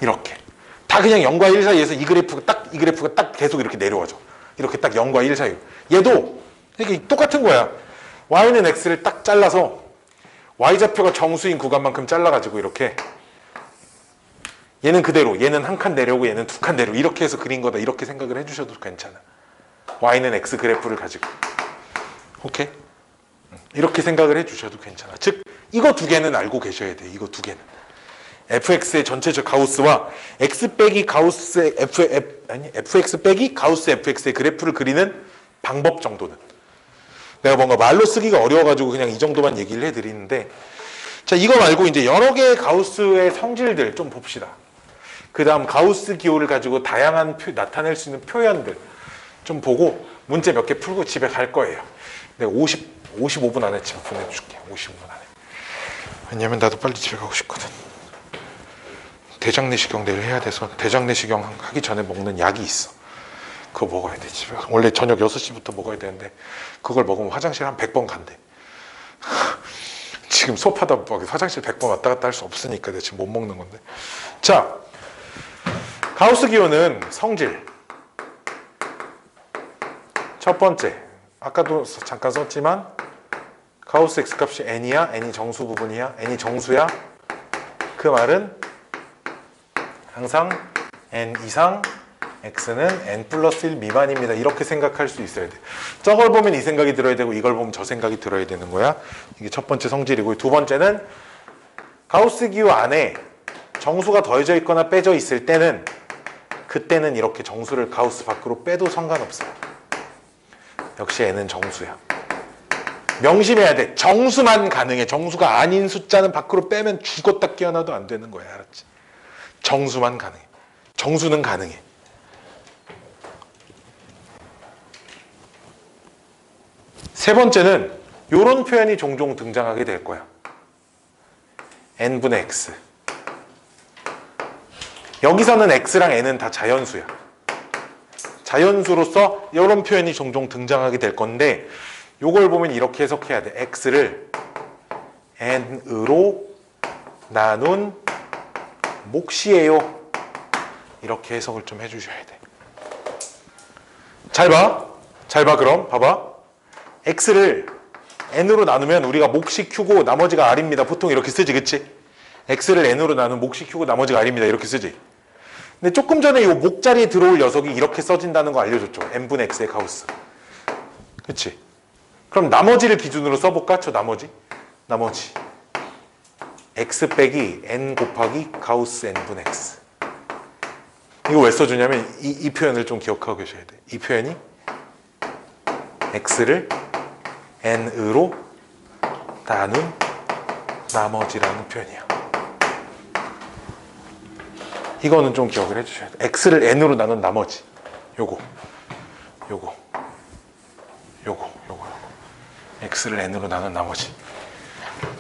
이렇게 다 그냥 0과 1 사이에서 이 그래프가 딱 계속 이렇게 내려와줘. 이렇게 딱 0과 1 사이. 얘도 이렇게 똑같은 거야. y는 x를 딱 잘라서 y좌표가 정수인 구간만큼 잘라가지고 이렇게, 얘는 그대로, 얘는 한 칸 내려오고 얘는 2칸 내려오고 이렇게 해서 그린 거다. 이렇게 생각을 해주셔도 괜찮아. y는 x 그래프를 가지고. 오케이? 이렇게 생각을 해주셔도 괜찮아. 즉 이거 두 개는 알고 계셔야 돼. 이거 두 개는 fx의 전체적 가우스와 x 빼기 가우스 fx 빼기 가우스 fx의 그래프를 그리는 방법 정도는 내가 뭔가 말로 쓰기가 어려워가지고 그냥 이 정도만 얘기를 해드리는데, 자, 이거 말고 이제 여러 개의 가우스의 성질들 좀 봅시다. 그 다음 가우스 기호를 가지고 다양한 나타낼 수 있는 표현들 좀 보고 문제 몇 개 풀고 집에 갈 거예요. 내가 55분 안에 집에 보내줄게. 55분 안에. 왜냐면 나도 빨리 집에 가고 싶거든. 대장내시경 내일 해야 돼서 대장내시경 하기 전에 먹는 약이 있어. 그거 먹어야 돼. 집에 원래 저녁 6시부터 먹어야 되는데 그걸 먹으면 화장실 한 100번 간대. 지금 수업하다 화장실 100번 왔다 갔다 할 수 없으니까 내가 지금 못 먹는 건데. 자, 가우스 기호는 성질. 첫 번째, 아까도 잠깐 썼지만 가우스 x값이 n이야? n이 정수 부분이야? n이 정수야? 그 말은 항상 n 이상 x는 n 플러스 1 미만입니다. 이렇게 생각할 수 있어야 돼. 저걸 보면 이 생각이 들어야 되고 이걸 보면 저 생각이 들어야 되는 거야. 이게 첫 번째 성질이고, 두 번째는 가우스 기호 안에 정수가 더해져 있거나 빼져 있을 때는 그때는 이렇게 정수를 가우스 밖으로 빼도 상관없어요. 역시 n은 정수야. 명심해야 돼. 정수만 가능해. 정수가 아닌 숫자는 밖으로 빼면 죽었다 깨어나도 안 되는 거야. 알았지? 정수만 가능해. 정수는 가능해. 세 번째는 이런 표현이 종종 등장하게 될 거야. n분의 x. 여기서는 x랑 n은 다 자연수야. 자연수로서 이런 표현이 종종 등장하게 될 건데, 이걸 보면 이렇게 해석해야 돼. x를 n으로 나눈 몫이에요. 이렇게 해석을 좀 해주셔야 돼. 잘 봐. 잘 봐. 그럼 봐봐. x를 n으로 나누면 우리가 몫이 q고 나머지가 r입니다. 보통 이렇게 쓰지, 그치? x를 n으로 나누면 몫이 q고 나머지가 r입니다. 이렇게 쓰지. 근데 조금 전에 이 목 자리에 들어올 녀석이 이렇게 써진다는 거 알려줬죠. n분의 x의 가우스. 그치? 그럼 나머지를 기준으로 써볼까? 저 나머지 x 빼기 n 곱하기 가우스 n분의 x. 이거 왜 써주냐면 이 표현을 좀 기억하고 계셔야 돼. 이 표현이 x를 n으로 나눈 나머지라는 표현이야. 이거는 좀 기억을 해주셔야 돼. x를 n으로 나눈 나머지. 요거 x를 n으로 나눈 나머지.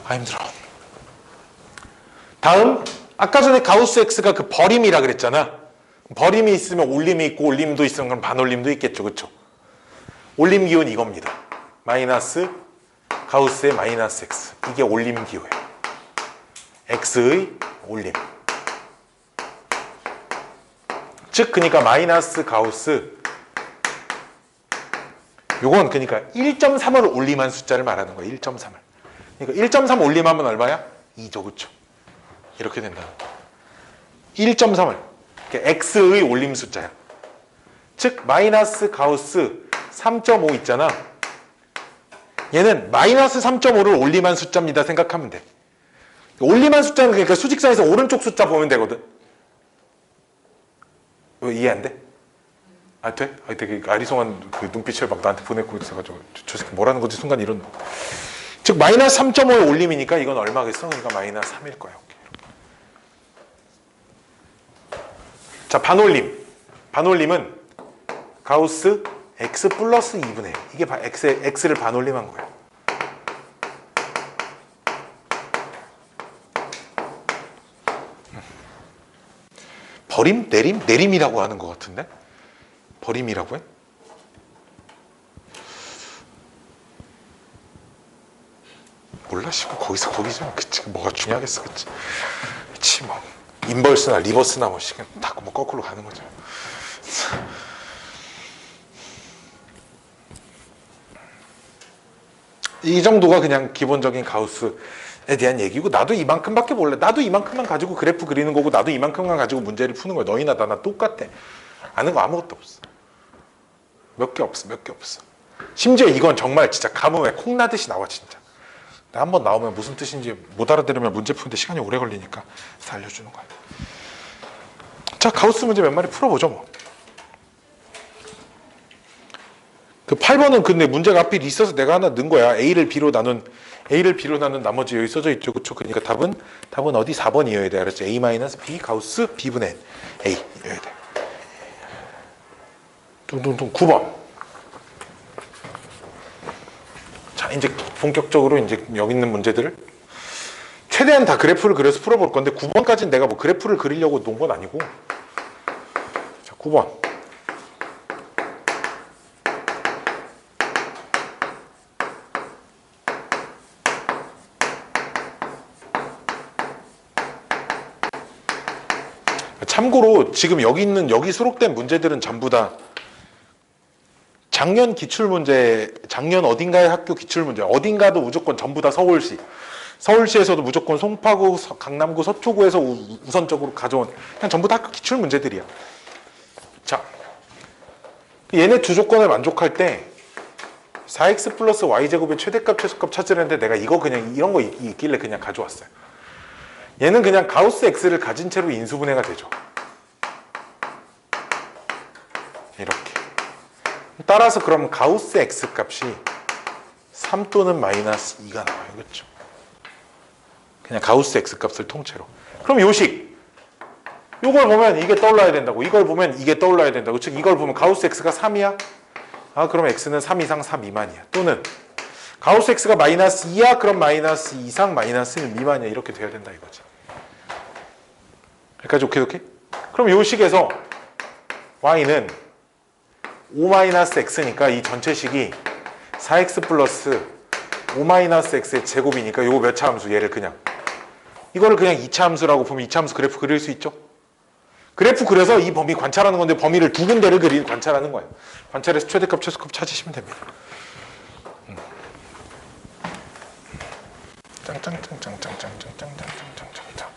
아, 힘들어. 다음, 아까 전에 가우스 x가 그 버림이라 그랬잖아. 버림이 있으면 올림이 있고 올림도 있으면 그럼 반올림도 있겠죠. 그쵸? 올림 기호는 이겁니다. 마이너스 가우스의 마이너스 x. 이게 올림 기호예요. x의 올림. 즉 그러니까 마이너스 가우스, 요건 그러니까 1.3을 올림한 숫자를 말하는 거예요. 1.3을. 그러니까 1.3 올림하면 얼마야? 2죠. 그쵸? 이렇게 된다. 1.3을 x의 올림 숫자야. 즉 마이너스 가우스 3.5 있잖아. 얘는 마이너스 3.5를 올림한 숫자입니다. 생각하면 돼. 올림한 숫자는 그러니까 수직선에서 오른쪽 숫자 보면 되거든. 왜 이해 안 돼? 아, 돼? 아, 되게 아리송한 그 눈빛을 막 나한테 보내고 있어가지고 저 새끼 뭐라는 건지 순간 이런. 즉 마이너스 3.5의 올림이니까 이건 얼마겠어? 그러니까 마이너스 3일 거야. 자, 반올림. 반올림은 가우스 x 플러스 2분의 1. 이게 x를 반올림한 거야. 버림? 내림? 내림이라고 하는 것 같은데? 버림이라고 해? 몰라, 씨고 거기서 그치, 뭐가 중요하겠어, 그치? 그치, 뭐 인버스나 리버스나 뭐 시간 다 뭐 거꾸로 가는 거죠. 이 정도가 그냥 기본적인 가우스에 대한 얘기고, 나도 이만큼밖에 몰라. 나도 이만큼만 가지고 그래프 그리는 거고, 나도 이만큼만 가지고 문제를 푸는 거야. 너희나 나나 똑같아. 아는 거 아무것도 없어. 몇 개 없어. 심지어 이건 정말 진짜 가뭄에 콩 나듯이 나와, 진짜. 한번 나오면 무슨 뜻인지 못 알아들으면 문제 푸는데 시간이 오래 걸리니까 알려주는 거야. 자, 가우스 문제 몇 마리 풀어보죠, 뭐. 그 8번은 근데 문제가 앞에 있어서 내가 하나 넣은 거야. A를 B로 나눈 나머지 여기 써져 있죠. 그쵸? 그러니까 답은 어디? 4번이어야 돼. 알았지? A-B 가우스 B분의 N. A여야 돼. 둥둥둥 9번. 자, 이제 본격적으로 이제 여기 있는 문제들을 최대한 다 그래프를 그려서 풀어볼 건데, 9번까지는 내가 뭐 그래프를 그리려고 놓은 건 아니고. 자, 9번. 참고로 지금 여기 수록된 문제들은 전부 다 작년 기출문제, 작년 어딘가의 학교 기출문제, 어딘가도 무조건 전부 다 서울시. 서울시에서도 무조건 송파구, 강남구, 서초구에서 우선적으로 가져온 그냥 전부 다 학교 기출문제들이야. 자, 얘네 두 조건을 만족할 때 4x 플러스 y제곱의 최대값, 최소값 찾으려는데 내가 이거 그냥 이런 거 있길래 그냥 가져왔어요. 얘는 그냥 가우스 x를 가진 채로 인수분해가 되죠. 이렇게. 따라서 그럼 가우스 x 값이 3 또는 마이너스 2가 나와요. 그렇죠? 그냥 가우스 x 값을 통째로. 그럼 요식. 이걸 보면 이게 떠올라야 된다고. 이걸 보면 이게 떠올라야 된다고. 즉 이걸 보면 가우스 x가 3이야. 아, 그럼 x는 3 이상 3 미만이야. 또는 가우스 x가 마이너스 2야. 그럼 마이너스 2 이상 마이너스 1 미만이야. 이렇게 돼야 된다 이거지. 여기까지 오케이? 그럼 요식에서 y는 5-x니까 이 전체식이 4x 플러스 5-x의 제곱이니까 요거 몇 차 함수? 얘를 그냥 이거를 그냥 2차 함수라고 보면 2차 함수 그래프 그릴 수 있죠? 그래프 그려서 이 범위 관찰하는 건데 범위를 두 군데를 관찰하는 거예요. 관찰해서 최대값, 최소값 찾으시면 됩니다. 짱짱짱짱짱짱짱짱짱짱짱짱.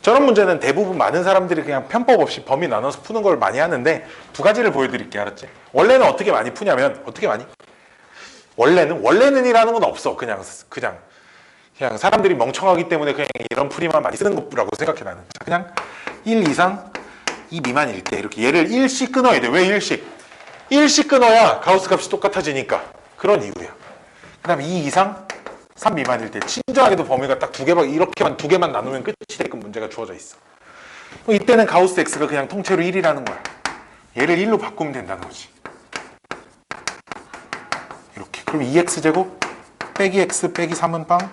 저런 문제는 대부분 많은 사람들이 그냥 편법 없이 범위 나눠서 푸는 걸 많이 하는데 두 가지를 보여드릴게요. 알았지? 원래는 어떻게 많이 푸냐면 어떻게 많이? 원래는이라는 건 없어. 그냥 사람들이 멍청하기 때문에 그냥 이런 풀이만 많이 쓰는 거라고 생각해 나는. 그냥 1 이상 2 미만일 때 이렇게 얘를 1씩 끊어야 돼. 왜 1씩? 1씩 끊어야 가우스 값이 똑같아지니까. 그런 이유야. 그 다음에 2 이상 3 미만일 때 친절하게도 범위가 딱 이렇게만 두 개만 나누면 끝이 되게끔 문제가 주어져 있어. 이때는 가우스 x가 그냥 통째로 1이라는 거야. 얘를 1로 바꾸면 된다는 거지. 이렇게. 그럼 2x제곱 빼기 x 빼기 3은 빵.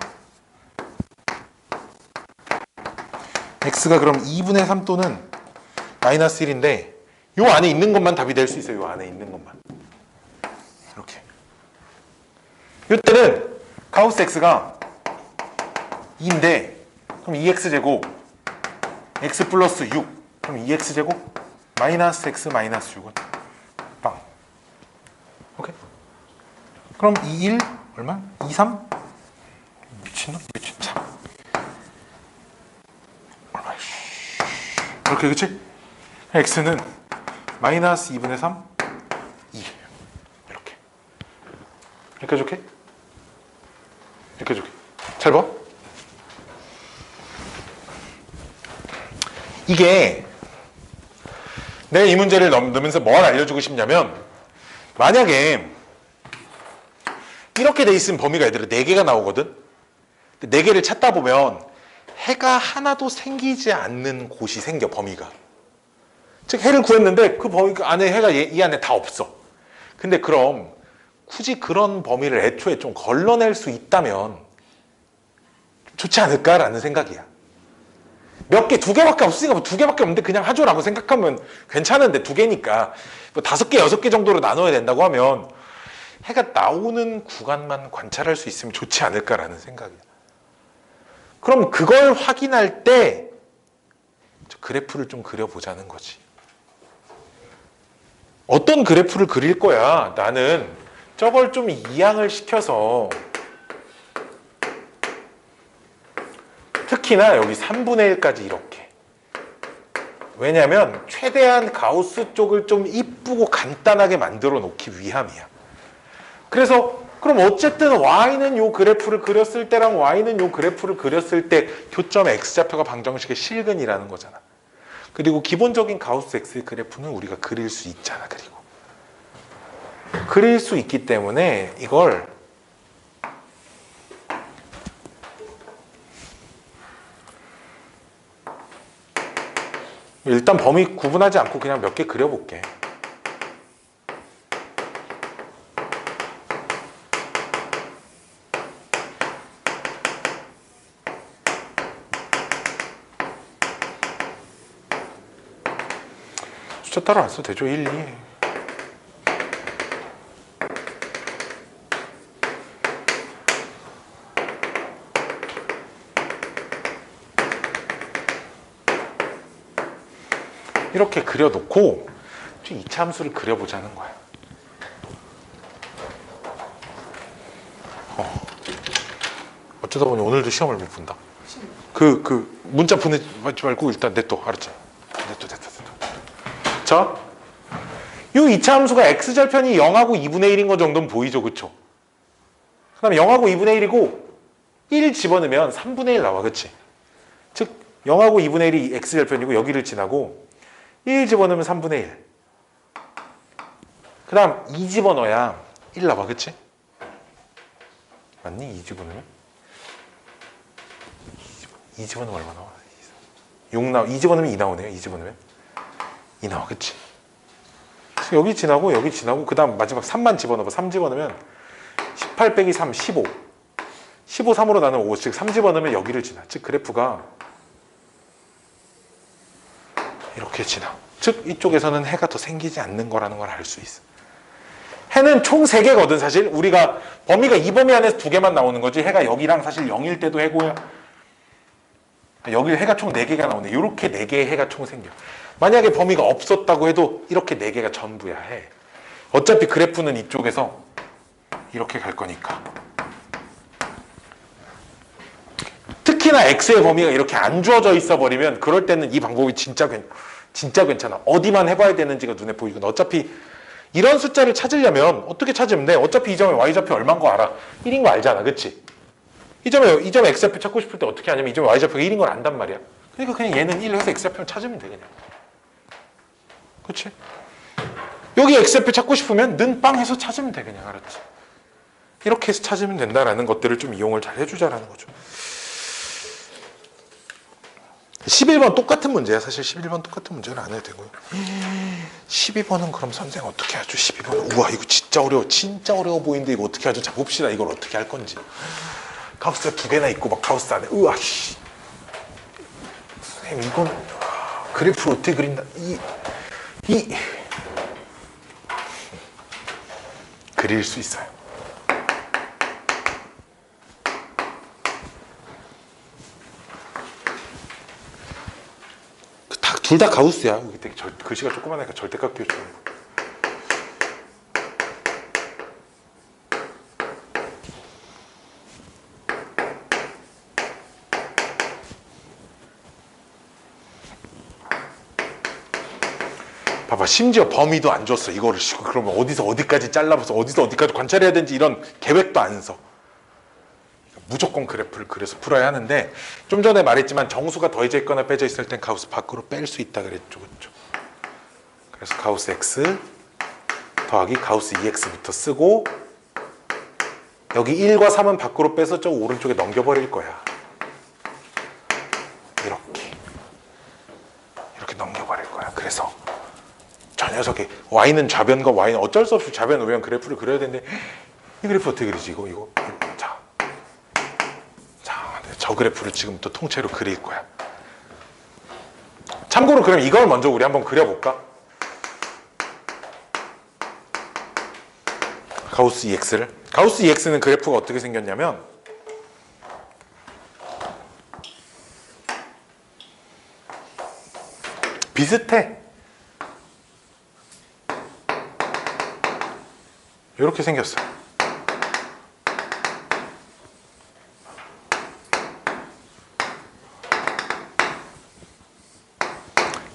x가 그럼 2분의 3 또는 마이너스 1인데 요 안에 있는 것만 답이 될 수 있어요. 요 안에 있는 것만. 이렇게. 이때는 가우스 x가 2인데 그럼 2x제곱 x 플러스 6 그럼 2x제곱 마이너스 x 마이너스 6은 빵. 오케이? 그럼 2, 1 얼마? 2, 3? 미친놈? 3 얼마? 이렇게 그치? x는 마이너스 2분의 3 2 이렇게 좋게? 이렇게 좋게. 잘 봐. 이게 내가 이 문제를 넣으면서 뭘 알려주고 싶냐면 만약에 이렇게 돼 있으면 범위가 얘들아 4개가 나오거든. 4개를 찾다 보면 해가 하나도 생기지 않는 곳이 생겨. 범위가. 즉 해를 구했는데 그 범위 안에 해가 이 안에 다 없어. 근데 그럼 굳이 그런 범위를 애초에 좀 걸러낼 수 있다면 좋지 않을까라는 생각이야. 두 개밖에 없으니까 뭐 2개밖에 없는데 그냥 하죠라고 생각하면 괜찮은데 2개니까 뭐 5개, 6개 정도로 나눠야 된다고 하면 해가 나오는 구간만 관찰할 수 있으면 좋지 않을까라는 생각이야. 그럼 그걸 확인할 때 그래프를 좀 그려보자는 거지. 어떤 그래프를 그릴 거야? 나는 저걸 좀 이항을 시켜서 특히나 여기 3분의 1까지 이렇게. 왜냐면 최대한 가우스 쪽을 좀 이쁘고 간단하게 만들어 놓기 위함이야. 그래서 그럼 어쨌든 y는 요 그래프를 그렸을 때랑 y는 요 그래프를 그렸을 때 교점 x좌표가 방정식의 실근이라는 거잖아. 그리고 기본적인 가우스 x의 그래프는 우리가 그릴 수 있잖아. 그리고 그릴 수 있기 때문에 이걸 일단 범위 구분하지 않고 그냥 몇 개 그려볼게. 숫자 따로 안 써도 되죠. 1, 2. 이렇게 그려놓고 이차 함수를 그려보자는 거야. 어쩌다 보니 오늘도 시험을 못 본다. 그 문자 보내지 말고 일단 냅둬. 알았지? 냅둬. 자, 이 2차 함수가 x절편이 0하고 2분의 1인 거 정도는 보이죠, 그쵸? 그 다음에 0하고 2분의 1이고 1 집어넣으면 3분의 1 나와, 그치? 즉 0하고 2분의 1이 x절편이고 여기를 지나고 1 집어넣으면 3분의 1. 그 다음 2 집어넣어야 1 나와, 그치? 맞니? 2 집어넣으면? 2 집어넣으면 얼마 나와? 6 나와. 2 집어넣으면 2 나오네요. 2 집어넣으면 2 나와, 그치? 여기 지나고 여기 지나고 그 다음 마지막 3만 집어넣어봐. 3 집어넣으면 18 빼기 3, 15. 15, 3으로 나누면 5. 즉 3 집어넣으면 여기를 지나. 즉 그래프가 이렇게 지나. 즉 이쪽에서는 해가 더 생기지 않는 거라는 걸 알 수 있어. 해는 총 3개거든 사실. 우리가 범위가 이 범위 안에서 2개만 나오는 거지. 해가 여기랑 사실 0일 때도 해고요. 여기 해가 총 4개가 나오네. 이렇게 4개의 해가 총 생겨. 만약에 범위가 없었다고 해도 이렇게 4개가 전부야 해. 어차피 그래프는 이쪽에서 이렇게 갈 거니까. 특히나 x의 범위가 이렇게 안 주어져 있어 버리면 그럴 때는 이 방법이 진짜 괜찮아. 어디만 해봐야 되는지가 눈에 보이거든. 어차피 이런 숫자를 찾으려면 어떻게 찾으면 돼? 어차피 이 점의 y좌표 얼마인 거 알아. 1인 거 알잖아, 그치? 이 점의 x좌표 찾고 싶을 때 어떻게 하냐면 이 점의 y좌표가 1인 걸 안단 말이야. 그러니까 그냥 얘는 1 해서 x좌표를 찾으면 돼, 그냥. 그치? 여기 x좌표 찾고 싶으면 는 빵 해서 찾으면 돼, 그냥. 알았지? 이렇게 해서 찾으면 된다라는 것들을 좀 이용을 잘 해주자라는 거죠. 11번 똑같은 문제야. 사실 11번 똑같은 문제는 안 해도 되고요. 12번은 그럼 선생 어떻게 하죠? 12번. 우와, 이거 진짜 어려워. 진짜 어려워 보이는데 이거 어떻게 하죠? 자, 봅시다. 이걸 어떻게 할 건지. 가우스가 2개나 있고 막 가우스 안에. 우와, 씨. 선생님, 이건 그래프를 어떻게 그린다. 그릴 수 있어요. 둘 다 가우스야. 되게 글씨가 조그마하니까 절대값 기호 좀. 봐봐, 심지어 범위도 안 줬어. 이거를 그러면 어디서 어디까지 잘라서 어디서 어디까지 관찰해야 되는지 이런 계획도 안 써. 무조건 그래프를 그려서 풀어야 하는데, 좀 전에 말했지만 정수가 더해져 있거나 빼져 있을 땐 가우스 밖으로 뺄 수 있다 그랬죠, 그렇죠? 그래서 가우스 x 더하기 가우스 2x부터 쓰고, 여기 1과 3은 밖으로 빼서 저 오른쪽에 넘겨버릴 거야. 이렇게 넘겨버릴 거야. 그래서 저 녀석이 y는 좌변과 y는 어쩔 수 없이 좌변 우변 그래프를 그려야 되는데, 이 그래프 어떻게 그리지? 이거 저 그래프를 지금부터 통째로 그릴 거야. 참고로 그럼 이걸 먼저 우리 한번 그려볼까? 가우스 EX를. 가우스 EX는 그래프가 어떻게 생겼냐면, 비슷해. 이렇게 생겼어.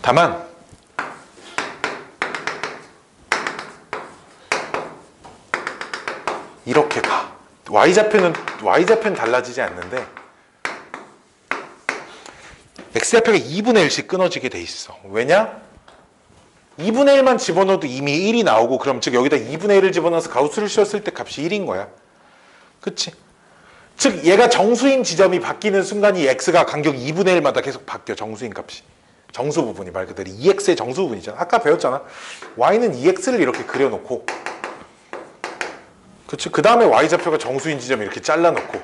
다만 이렇게 가. y좌표는 달라지지 않는데 x좌표가 2분의 1씩 끊어지게 돼 있어. 왜냐? 2분의 1만 집어넣어도 이미 1이 나오고, 그럼 즉 여기다 2분의 1을 집어넣어서 가우스를 씌웠을 때 값이 1인 거야. 그치? 즉 얘가 정수인 지점이 바뀌는 순간 이 x가 간격 2분의 1마다 계속 바뀌어. 정수인 값이. 정수 부분이 말 그대로 2x의 정수 부분이잖아. 아까 배웠잖아. y는 2x를 이렇게 그려놓고, 그치? 그 다음에 y좌표가 정수인 지점 이렇게 잘라놓고,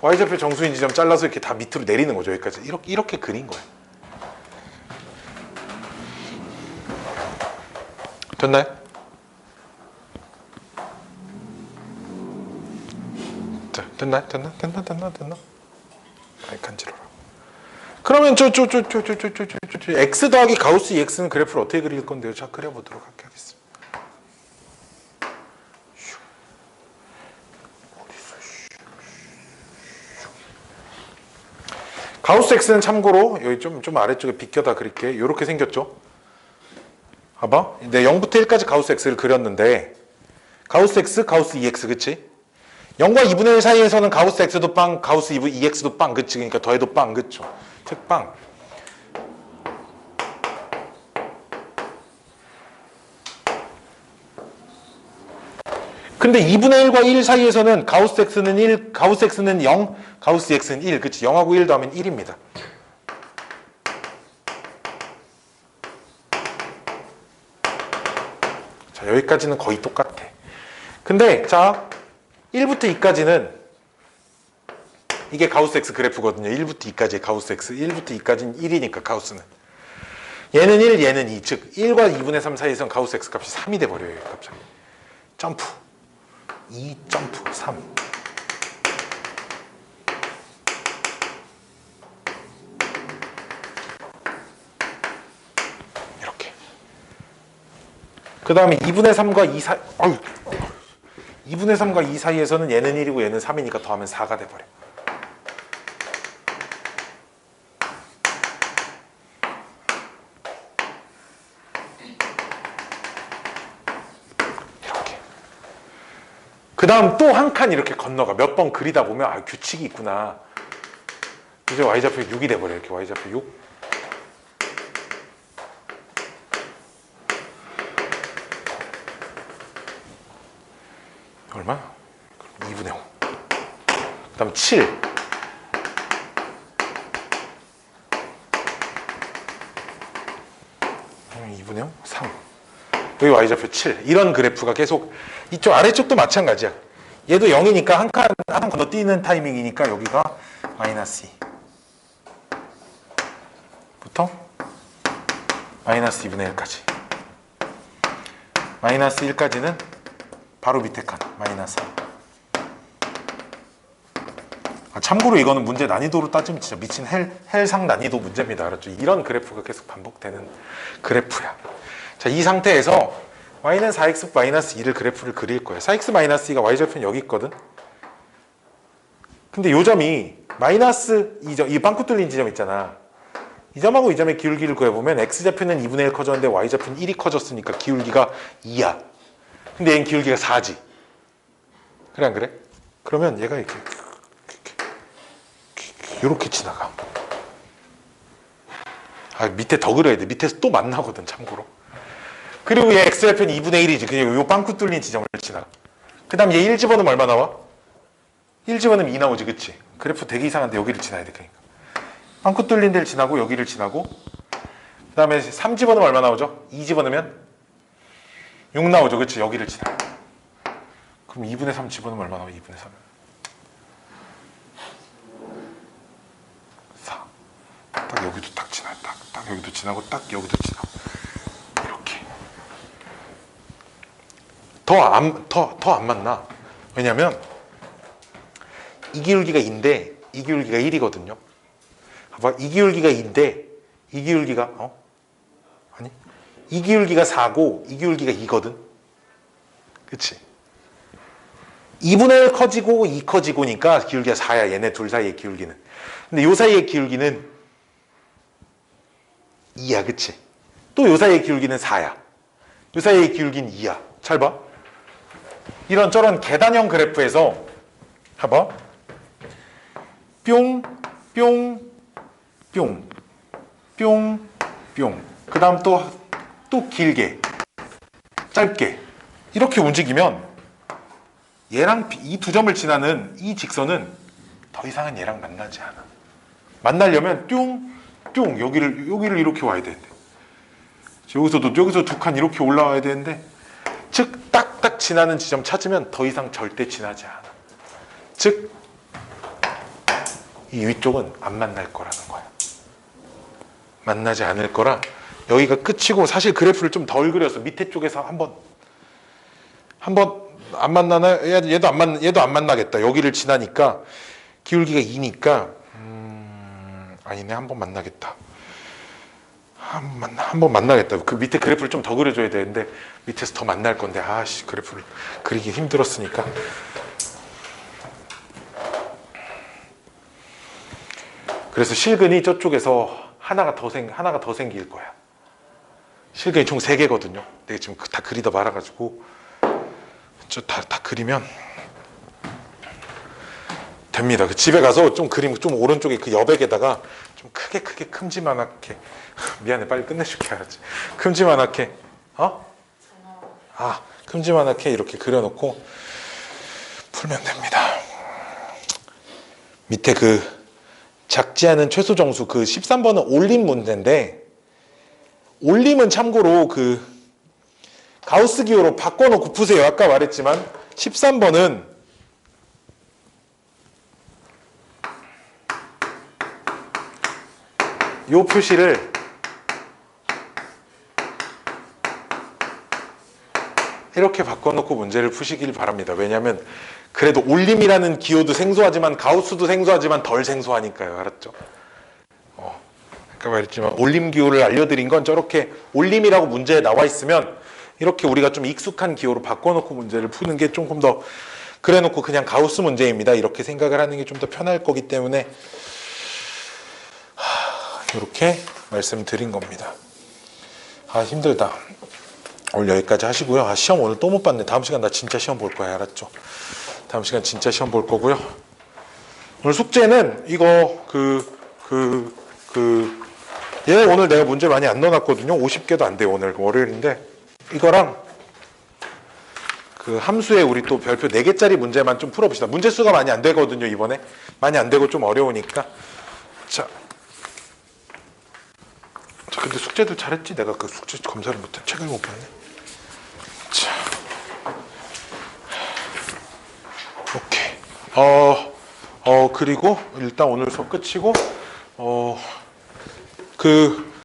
y좌표 정수인 지점 잘라서 이렇게 다 밑으로 내리는 거죠. 여기까지 이렇게 그린 거야. 됐나요? 자, 됐나? 아이 간지러워. 그러면 x 더하기 가우스 EX는 그래프를 어떻게 그릴 건데요? 자, 그려보도록 하겠습니다. 가우스 X는 참고로 여기 좀 아래쪽에 비껴다 그릴게. 이렇게 생겼죠? 봐봐. 네, 0부터 1까지 가우스 X를 그렸는데 가우스 X, 가우스 EX, 그치? 0과 2분의 1 사이에서는 가우스 X도 빵, 가우스 EX도 빵, 그치? 그러니까 더해도 빵, 그쵸? 즉 빵. 근데 2분의 1과 1 사이에서는 가우스 X는 1, 가우스 X는 0, 가우스 X는 1, 그치? 0하고 1 더하면 1입니다. 자, 여기까지는 거의 똑같아. 근데 자, 1부터 2까지는 이게 가우스 X 그래프거든요. 1부터 2까지의 가우스 X. 1부터 2까지는 1이니까 가우스는. 얘는 1, 얘는 2. 즉 1과 2분의 3 사이에서는 가우스 X 값이 3이 돼버려요. 갑자기. 점프. 2 점프 3. 이렇게. 그 다음에 2분의 3과 2 사이, 2분의 3과 2 사이에서는 얘는 1이고 얘는 3이니까 더하면 4가 돼버려. 이렇게. 그 다음 또 한 칸 이렇게 건너가. 몇 번 그리다 보면 아, 규칙이 있구나. 이제 y좌표 6이 돼버려. 이렇게 y좌표 6. 얼마? 2분의 5. 그 다음 7. 그다음에 2분의 5, 3. 여기 y좌표 7. 이런 그래프가 계속 이쪽 아래쪽도 마찬가지야. 얘도 0이니까 한 칸 건너뛰는 타이밍이니까 여기가 마이너스 2. 부터 마이너스 2분의 1까지. 마이너스 1까지는 바로 밑에 칸 마이너스 3. 참고로 이거는 문제 난이도로 따지면 진짜 미친 헬상 난이도 문제입니다. 알았죠? 이런 그래프가 계속 반복되는 그래프야. 자, 이 상태에서 y는 4x 마이너스 2를 그래프를 그릴 거예요. 4x 마이너스 2가 y좌표는 여기 있거든. 근데 요 점이 마이너스 2점, 이 빵꾸 뚫린 지점 있잖아. 이 점하고 이 점의 기울기를 구해보면 x좌표는 2분의 1 커졌는데 y좌표는 1이 커졌으니까 기울기가 2야. 근데 얘는 기울기가 4지. 그래 안 그래? 그러면 얘가 이렇게 지나가. 아, 밑에 더 그려야 돼. 밑에서 또 만나거든, 참고로. 그리고 얘 x좌표는 2분의 1이지. 그냥 요 빵꾸 뚫린 지점을 지나가. 그 다음 얘 1 집어넣으면 얼마 나와? 1 집어넣으면 2 나오지, 그치? 그래프 되게 이상한데 여기를 지나야 돼, 그러니까. 빵꾸 뚫린 데를 지나고 여기를 지나고 그 다음에 3 집어넣으면 얼마 나오죠? 2 집어넣으면 6 나오죠, 그치? 여기를 지나고. 그럼 2분의 3 집어넣으면 얼마 나와? 2분의 3. 4. 딱 여기도 딱 지나. 딱 여기도 지나고 딱 여기도 지나고. 이렇게. 더 안 맞나? 왜냐면 이 기울기가 2인데 이 기울기가 1이거든요. 봐봐. 이 기울기가 2인데 이 기울기가 아니 이 기울기가 4고 이 기울기가 2거든. 그치? 2분의 1 커지고 2 커지고니까 기울기가 4야. 얘네 둘 사이의 기울기는. 근데 요 사이의 기울기는 2야. 그치? 또 요 사이의 기울기는 4야. 요 사이의 기울기는 2야. 잘 봐. 이런저런 계단형 그래프에서 봐봐. 뿅, 뿅, 뿅, 뿅, 뿅. 그 다음 또 길게, 짧게 이렇게 움직이면 얘랑 이 두 점을 지나는 이 직선은 더 이상은 얘랑 만나지 않아. 만나려면 뿅, 뿅 여기를 이렇게 와야 되는데 여기서 두 칸 이렇게 올라와야 되는데 즉 딱딱 지나는 지점 찾으면 더 이상 절대 지나지 않아. 즉 이 위쪽은 안 만날 거라는 거야. 만나지 않을 거라 여기가 끝이고 사실 그래프를 좀 덜 그려서 밑에 쪽에서 한번 안 만나나? 얘도 안 만나겠다. 여기를 지나니까 기울기가 2니까 아니네. 한번 만나겠다. 한번 만나겠다. 그 밑에 그래프를 좀 더 그려줘야 되는데 밑에서 더 만날 건데 아씨 그래프를 그리기 힘들었으니까. 그래서 실근이 저쪽에서 하나가 더 생길 거야. 실근이 총 3개거든요. 내가 지금 다 그리다 말아가지고 다 그리면 됩니다. 그 집에 가서 좀 그림 좀 오른쪽에 그 여백에다가 좀 크게 큼지막하게 미안해 빨리 끝내줄게 알았지. 큼지막하게 큼지막하게 이렇게 그려놓고 풀면 됩니다. 밑에 그 작지 않은 최소 정수 그 13번은 올림 문제인데 올림은 참고로 그 가우스 기호로 바꿔놓고 푸세요. 아까 말했지만 13번은 요 표시를 이렇게 바꿔놓고 문제를 푸시길 바랍니다. 왜냐하면 그래도 올림이라는 기호도 생소하지만 가우스도 생소하지만 덜 생소하니까요. 알았죠? 아까 말했지만 올림 기호를 알려드린 건 저렇게 올림이라고 문제에 나와 있으면 이렇게 우리가 좀 익숙한 기호로 바꿔놓고 문제를 푸는 게 조금 더 그래놓고 그냥 가우스 문제입니다. 이렇게 생각을 하는 게 좀 더 편할 거기 때문에 이렇게 말씀드린 겁니다. 힘들다. 오늘 여기까지 하시고요. 시험 오늘 또 못 봤네. 다음 시간 나 진짜 시험 볼 거야. 알았죠? 다음 시간 진짜 시험 볼 거고요. 오늘 숙제는 이거 얘 오늘 내가 문제 많이 안 넣어놨거든요. 50개도 안 돼요. 오늘 월요일인데 이거랑 그 함수에 우리 또 별표 4개짜리 문제만 좀 풀어봅시다. 문제 수가 많이 안 되거든요. 이번에 많이 안 되고 좀 어려우니까. 자 근데 숙제도 잘했지? 내가 그 숙제 검사를 못해. 책을 못 봤네. 자 오케이. 그리고 일단 오늘 수업 끝이고 그